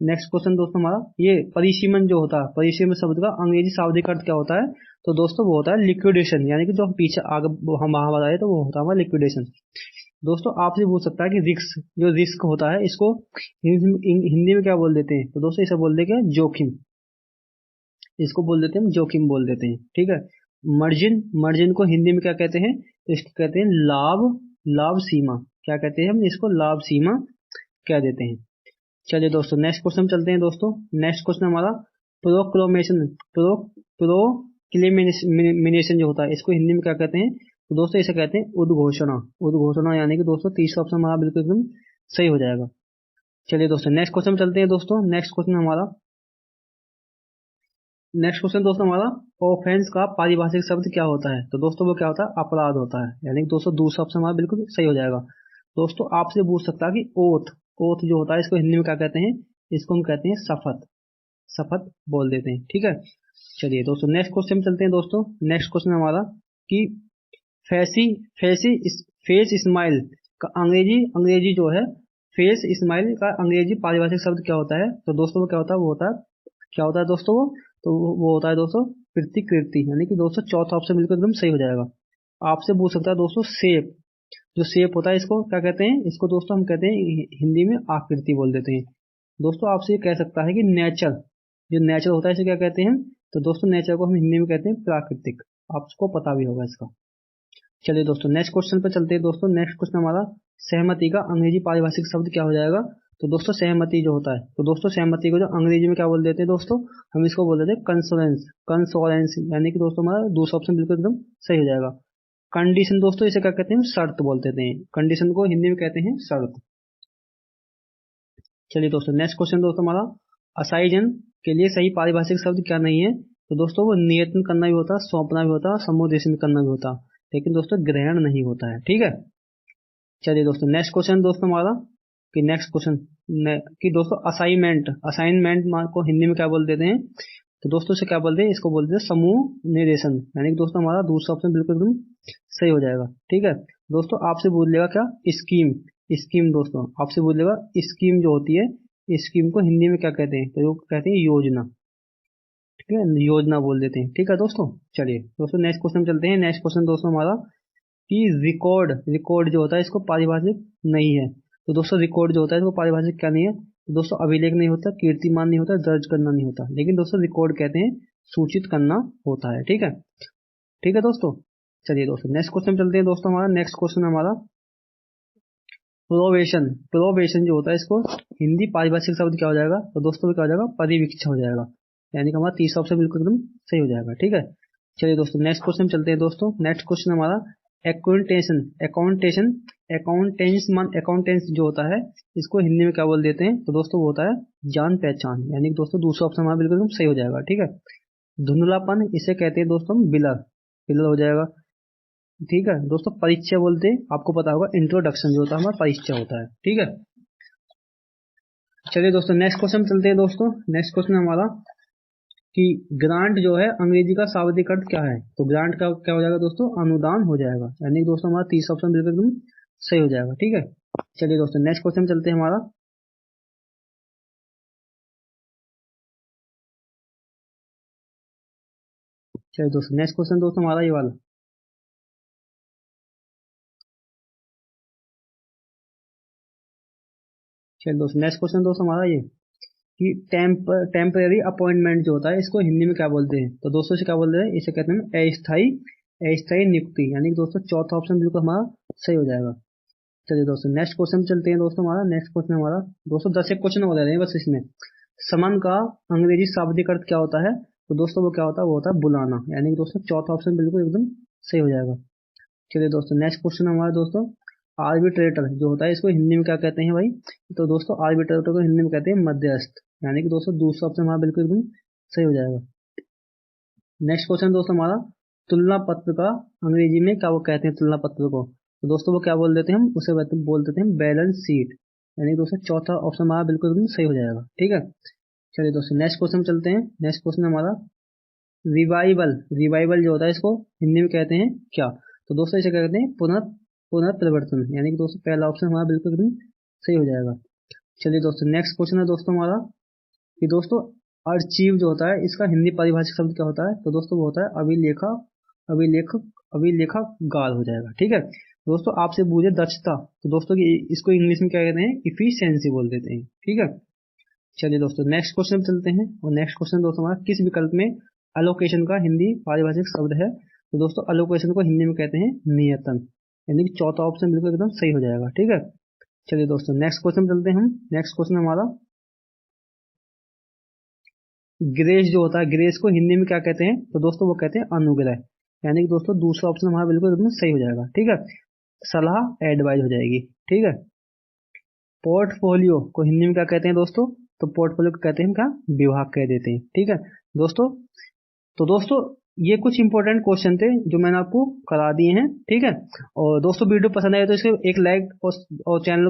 नेक्स्ट क्वेश्चन दोस्तों हमारा, ये परिसीमन जो होता है, परिसीमन शब्द का अंग्रेजी शाब्दिक अर्थ क्या होता है, तो दोस्तों वो होता है लिक्विडेशन, यानी कि जो हम पीछे आगे हम वहां बताए तो वो होता है हमारा लिक्विडेशन। दोस्तों आपसे पूछ सकता है कि रिस्क, जो रिस्क होता है इसको हिंदी में क्या बोल देते हैं, तो दोस्तों इसे बोल देते हैं जोखिम, इसको बोल देते हैं जोखिम बोल देते हैं। ठीक है, मार्जिन, मार्जिन को हिंदी में क्या कहते हैं, तो इसको कहते हैं लाभ, लाभ सीमा, क्या कहते हैं हम इसको, लाभ सीमा कह देते हैं। चलिए दोस्तों नेक्स्ट क्वेश्चन चलते हैं दोस्तों। नेक्स्ट क्वेश्चन हमारा प्रोक्लोमेशन प्रोक्लेमेशन जो होता है इसको हिंदी में क्या कहते हैं? तो दोस्तों इसे कहते हैं उद्घोषणा। उद्घोषणा यानी कि दोस्तों तीसरा ऑप्शन हमारा बिल्कुल एकदम सही हो जाएगा। चलिए दोस्तों नेक्स्ट क्वेश्चन चलते हैं दोस्तों। नेक्स्ट क्वेश्चन दोस्तों हमारा ऑफेंस का पारिभाषिक शब्द क्या होता है? तो दोस्तों वो क्या होता है? अपराध होता है। यानी कि दोस्तों दूसरा ऑप्शन हमारा बिल्कुल सही हो जाएगा। दोस्तों आपसे पूछ सकता है कि ओथ ओथ जो होता है इसको हिंदी में क्या कहते हैं? इसको हम कहते हैं शपथ। शपथ बोल देते हैं, ठीक है। चलिए दोस्तों नेक्स्ट क्वेश्चन चलते हैं दोस्तों। नेक्स्ट क्वेश्चन हमारा कि फेसी फेसी फेस स्माइल का अंग्रेजी जो है फेस स्माइल का अंग्रेजी पारिभाषिक शब्द क्या होता है? तो दोस्तों वो क्या होता है? वो होता है क्या होता है दोस्तों? वो होता है दोस्तों प्रतिकृति। यानी कि दोस्तों चौथा ऑप्शन बिल्कुल एकदम सही हो जाएगा। आपसे पूछ सकता है दोस्तों शेप। जो शेप होता है इसको क्या कहते हैं? इसको दोस्तों हम कहते हैं हिंदी में आकृति बोल देते हैं। दोस्तों आपसे ये कह सकता है कि नेचर, जो नेचर होता है इसे क्या कहते हैं? तो दोस्तों नेचर को हम हिंदी में कहते हैं प्राकृतिक। आपको पता भी होगा इसका। चलिए दोस्तों नेक्स्ट क्वेश्चन पे चलते हैं दोस्तों। नेक्स्ट क्वेश्चन हमारा सहमति का अंग्रेजी पारिभाषिक शब्द क्या हो जाएगा? तो दोस्तों सहमति जो होता है, तो दोस्तों सहमति को जो अंग्रेजी में क्या बोल देते हैं दोस्तों? हम इसको बोल देते हैं कंसोलेंस। कंसोलेंस यानी कि दोस्तों हमारा दूसरा ऑप्शन बिल्कुल एकदम सही हो जाएगा। कंडीशन दोस्तों इसे क्या कहते हैं? शर्त बोल देते हैं। कंडीशन को हिंदी में कहते हैं शर्त। चलिए दोस्तों नेक्स्ट क्वेश्चन दोस्तों हमारा असाइजन के लिए सही पारिभाषिक शब्द क्या नहीं है? तो दोस्तों वो नियतन करना भी होता, सौंपना भी होता, समुदेशन करना भी होता, लेकिन दोस्तों ग्रहण नहीं होता है, ठीक है। चलिए दोस्तों नेक्स्ट क्वेश्चन दोस्तों हमारा कि नेक्स्ट क्वेश्चन कि दोस्तों असाइनमेंट असाइनमेंट को हिंदी में क्या बोल देते हैं? तो दोस्तों से क्या बोलते हैं? इसको बोलते हैं समूह निर्देशन। यानी कि दोस्तों हमारा दूसरा ऑप्शन बिल्कुल एकदम सही हो जाएगा, ठीक है। दोस्तों आपसे बोल लेगा क्या? स्कीम। स्कीम दोस्तों आपसे बोल लेगा स्कीम जो होती है, स्कीम को हिंदी में क्या कहते हैं? तो कहते हैं योजना, ठीक है, योजना बोल देते हैं, ठीक है दोस्तों। चलिए दोस्तों नेक्स्ट क्वेश्चन चलते हैं। नेक्स्ट क्वेश्चन दोस्तों हमारा कि रिकॉर्ड जो होता है इसको पारिभाषिक नहीं है। तो दोस्तों रिकॉर्ड जो होता है इसको पारिभाषिक क्या नहीं है? तो दोस्तों अभिलेख नहीं होता, कीर्तिमान नहीं होता, दर्ज करना नहीं होता, लेकिन दोस्तों रिकॉर्ड कहते हैं सूचित करना होता है, ठीक है। ठीक है दोस्तों। चलिए दोस्तों नेक्स्ट क्वेश्चन चलते हैं दोस्तों। हमारा नेक्स्ट क्वेश्चन हमारा प्रोबेशन। प्रोबेशन जो होता है इसको हिंदी पारिभाषिक शब्द क्या हो जाएगा? तो दोस्तों क्या हो जाएगा? परिवीक्षा हो जाएगा। यानी कि हमारा तीसरा ऑप्शन बिल्कुल एकदम सही हो जाएगा, ठीक है। चलिए दोस्तों नेक्स्ट क्वेश्चन चलते हैं दोस्तों। नेक्स्ट क्वेश्चन हमारा अकाउंटेशन अकाउंटेशन अकाउंटेंस जो होता है इसको हिंदी में क्या बोल देते हैं? तो दोस्तों वो होता है जान पहचान। यानी कि दोस्तों दूसरा ऑप्शन हमारा बिल्कुल एकदम सही हो जाएगा, ठीक है। धुंधलापन इसे कहते हैं दोस्तों बिलर। बिलर हो जाएगा, ठीक है दोस्तों। परिचय बोलते हैं, आपको पता होगा इंट्रोडक्शन जो होता है हमारा परिचय होता है, ठीक है। चलिए दोस्तों नेक्स्ट क्वेश्चन चलते हैं दोस्तों। नेक्स्ट क्वेश्चन हमारा कि ग्रांट जो है अंग्रेजी का शाब्दिक अर्थ क्या है? तो ग्रांट का क्या हो जाएगा दोस्तों? अनुदान हो जाएगा। यानी कि दोस्तों हमारा तीसरा ऑप्शन बिल्कुल एकदम सही हो जाएगा, ठीक है। चलिए दोस्तों नेक्स्ट क्वेश्चन चलते हैं हमारा। चलिए दोस्तों नेक्स्ट क्वेश्चन दोस्तों हमारा ये वाला। चलिए दोस्तों नेक्स्ट क्वेश्चन दोस्तों हमारा ये कि टेम्पररी अपॉइंटमेंट जो होता है इसको हिंदी में क्या बोलते हैं? तो दोस्तों इसे क्या बोलते हैं? इसे कहते हैं अस्थायी नियुक्ति। यानी कि दोस्तों चौथा ऑप्शन बिल्कुल हमारा सही हो जाएगा। चलिए दोस्तों नेक्स्ट क्वेश्चन चलते हैं दोस्तों। हमारा नेक्स्ट क्वेश्चन हमारा दोस्तों 10 एक क्वेश्चन हो रहे हैं बस इसमें। समन का अंग्रेजी शाब्दिक अर्थ क्या होता है? तो दोस्तों वो क्या होता है? वो होता है बुलाना। यानी कि दोस्तों चौथा ऑप्शन बिल्कुल एकदम सही हो जाएगा। चलिए दोस्तों नेक्स्ट क्वेश्चन हमारा दोस्तों आर्बिट्रेटर जो होता है इसको हिंदी में क्या कहते हैं भाई? तो दोस्तों आर्बिट्रेटर को हिंदी में कहते हैं मध्यस्थ। यानी कि दोस्तों दूसरा ऑप्शन हमारा बिल्कुल एकदम सही हो जाएगा। नेक्स्ट क्वेश्चन दोस्तों हमारा तुलना पत्र का अंग्रेजी में क्या वो कहते हैं? तुलना पत्र को तो दोस्तों वो क्या बोल देते हैं? हम उसे बोल देते हैं बैलेंस शीट। यानी दोस्तों चौथा ऑप्शन हमारा बिल्कुल एकदम सही हो जाएगा, ठीक है। चलिए दोस्तों नेक्स्ट क्वेश्चन चलते हैं। नेक्स्ट क्वेश्चन हमारा रिवाइवल जो होता है इसको हिंदी में कहते हैं क्या? तो दोस्तों इसे कहते हैं पुनर्प्रवर्तन। यानी कि दोस्तों पहला ऑप्शन हमारा बिल्कुल एकदम सही हो जाएगा। चलिए दोस्तों नेक्स्ट क्वेश्चन है दोस्तों हमारा कि दोस्तों अर्चीव जो होता है इसका हिंदी पारिभाषिक शब्द क्या होता है? तो दोस्तों वो होता है अभिलेखागार हो जाएगा, ठीक है। दोस्तों आपसे पूछे दक्षता, तो दोस्तों इसको इंग्लिश में क्या कहते हैं? इफिशियंसी बोल देते हैं, ठीक है। चलिए दोस्तों नेक्स्ट क्वेश्चन चलते हैं। और नेक्स्ट क्वेश्चन दोस्तों हमारा किस विकल्प में अलोकेशन का हिंदी पारिभाषिक शब्द है? तो दोस्तों अलोकेशन को हिंदी में कहते हैं नियतन। यानी कि चौथा ऑप्शन बिल्कुल एकदम सही हो जाएगा, ठीक है। चलिए दोस्तों नेक्स्ट क्वेश्चन चलते हैं हम। नेक्स्ट क्वेश्चन हमारा ग्रेस जो होता है, ग्रेस को हिंदी में क्या कहते हैं? तो दोस्तों वो कहते हैं अनुग्रह। यानी कि दोस्तों दूसरा ऑप्शन हमारा बिल्कुल एकदम सही हो जाएगा। ठीक है, सलाह एडवाइस हो जाएगी। ठीक है, पोर्टफोलियो को हिंदी में क्या कहते हैं दोस्तों? तो पोर्टफोलियो को कहते हैं क्या? विभाग कह देते हैं। ठीक है दोस्तों, तो दोस्तों ये कुछ इंपॉर्टेंट क्वेश्चन थे जो मैंने आपको करा दिए हैं। ठीक है, और दोस्तों वीडियो पसंद आए तो इसे एक लाइक और चैनल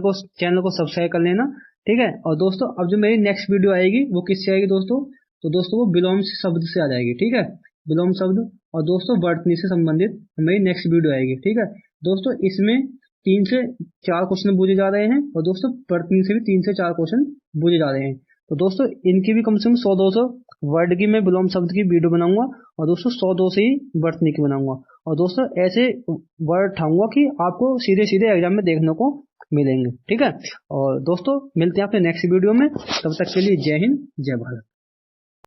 को सब्सक्राइब कर लेना। ठीक है, और दोस्तों अब जो मेरी नेक्स्ट वीडियो आएगी वो किससे आएगी दोस्तों? तो दोस्तों वो बिलोम शब्द से आ जाएगी। ठीक है, बिलोम शब्द, और दोस्तों वर्तनी से संबंधित मेरी नेक्स्ट वीडियो आएगी। ठीक है दोस्तों, इसमें 3 से 4 क्वेश्चन पूछे जा रहे हैं, और दोस्तों वर्तनी से भी 3 से 4 क्वेश्चन पूछे जा रहे हैं। तो दोस्तों इनकी भी कम से कम 100-200 वर्ड की मैं विलोम शब्द की वीडियो बनाऊंगा, और दोस्तों 100-200 ही वर्तनी की बनाऊंगा। और दोस्तों ऐसे वर्ड उठाऊंगा कि आपको सीधे सीधे एग्जाम में देखने को मिलेंगे। ठीक है, और दोस्तों मिलते हैं आपके नेक्स्ट वीडियो में, तब तक के लिए जय हिंद जय भारत।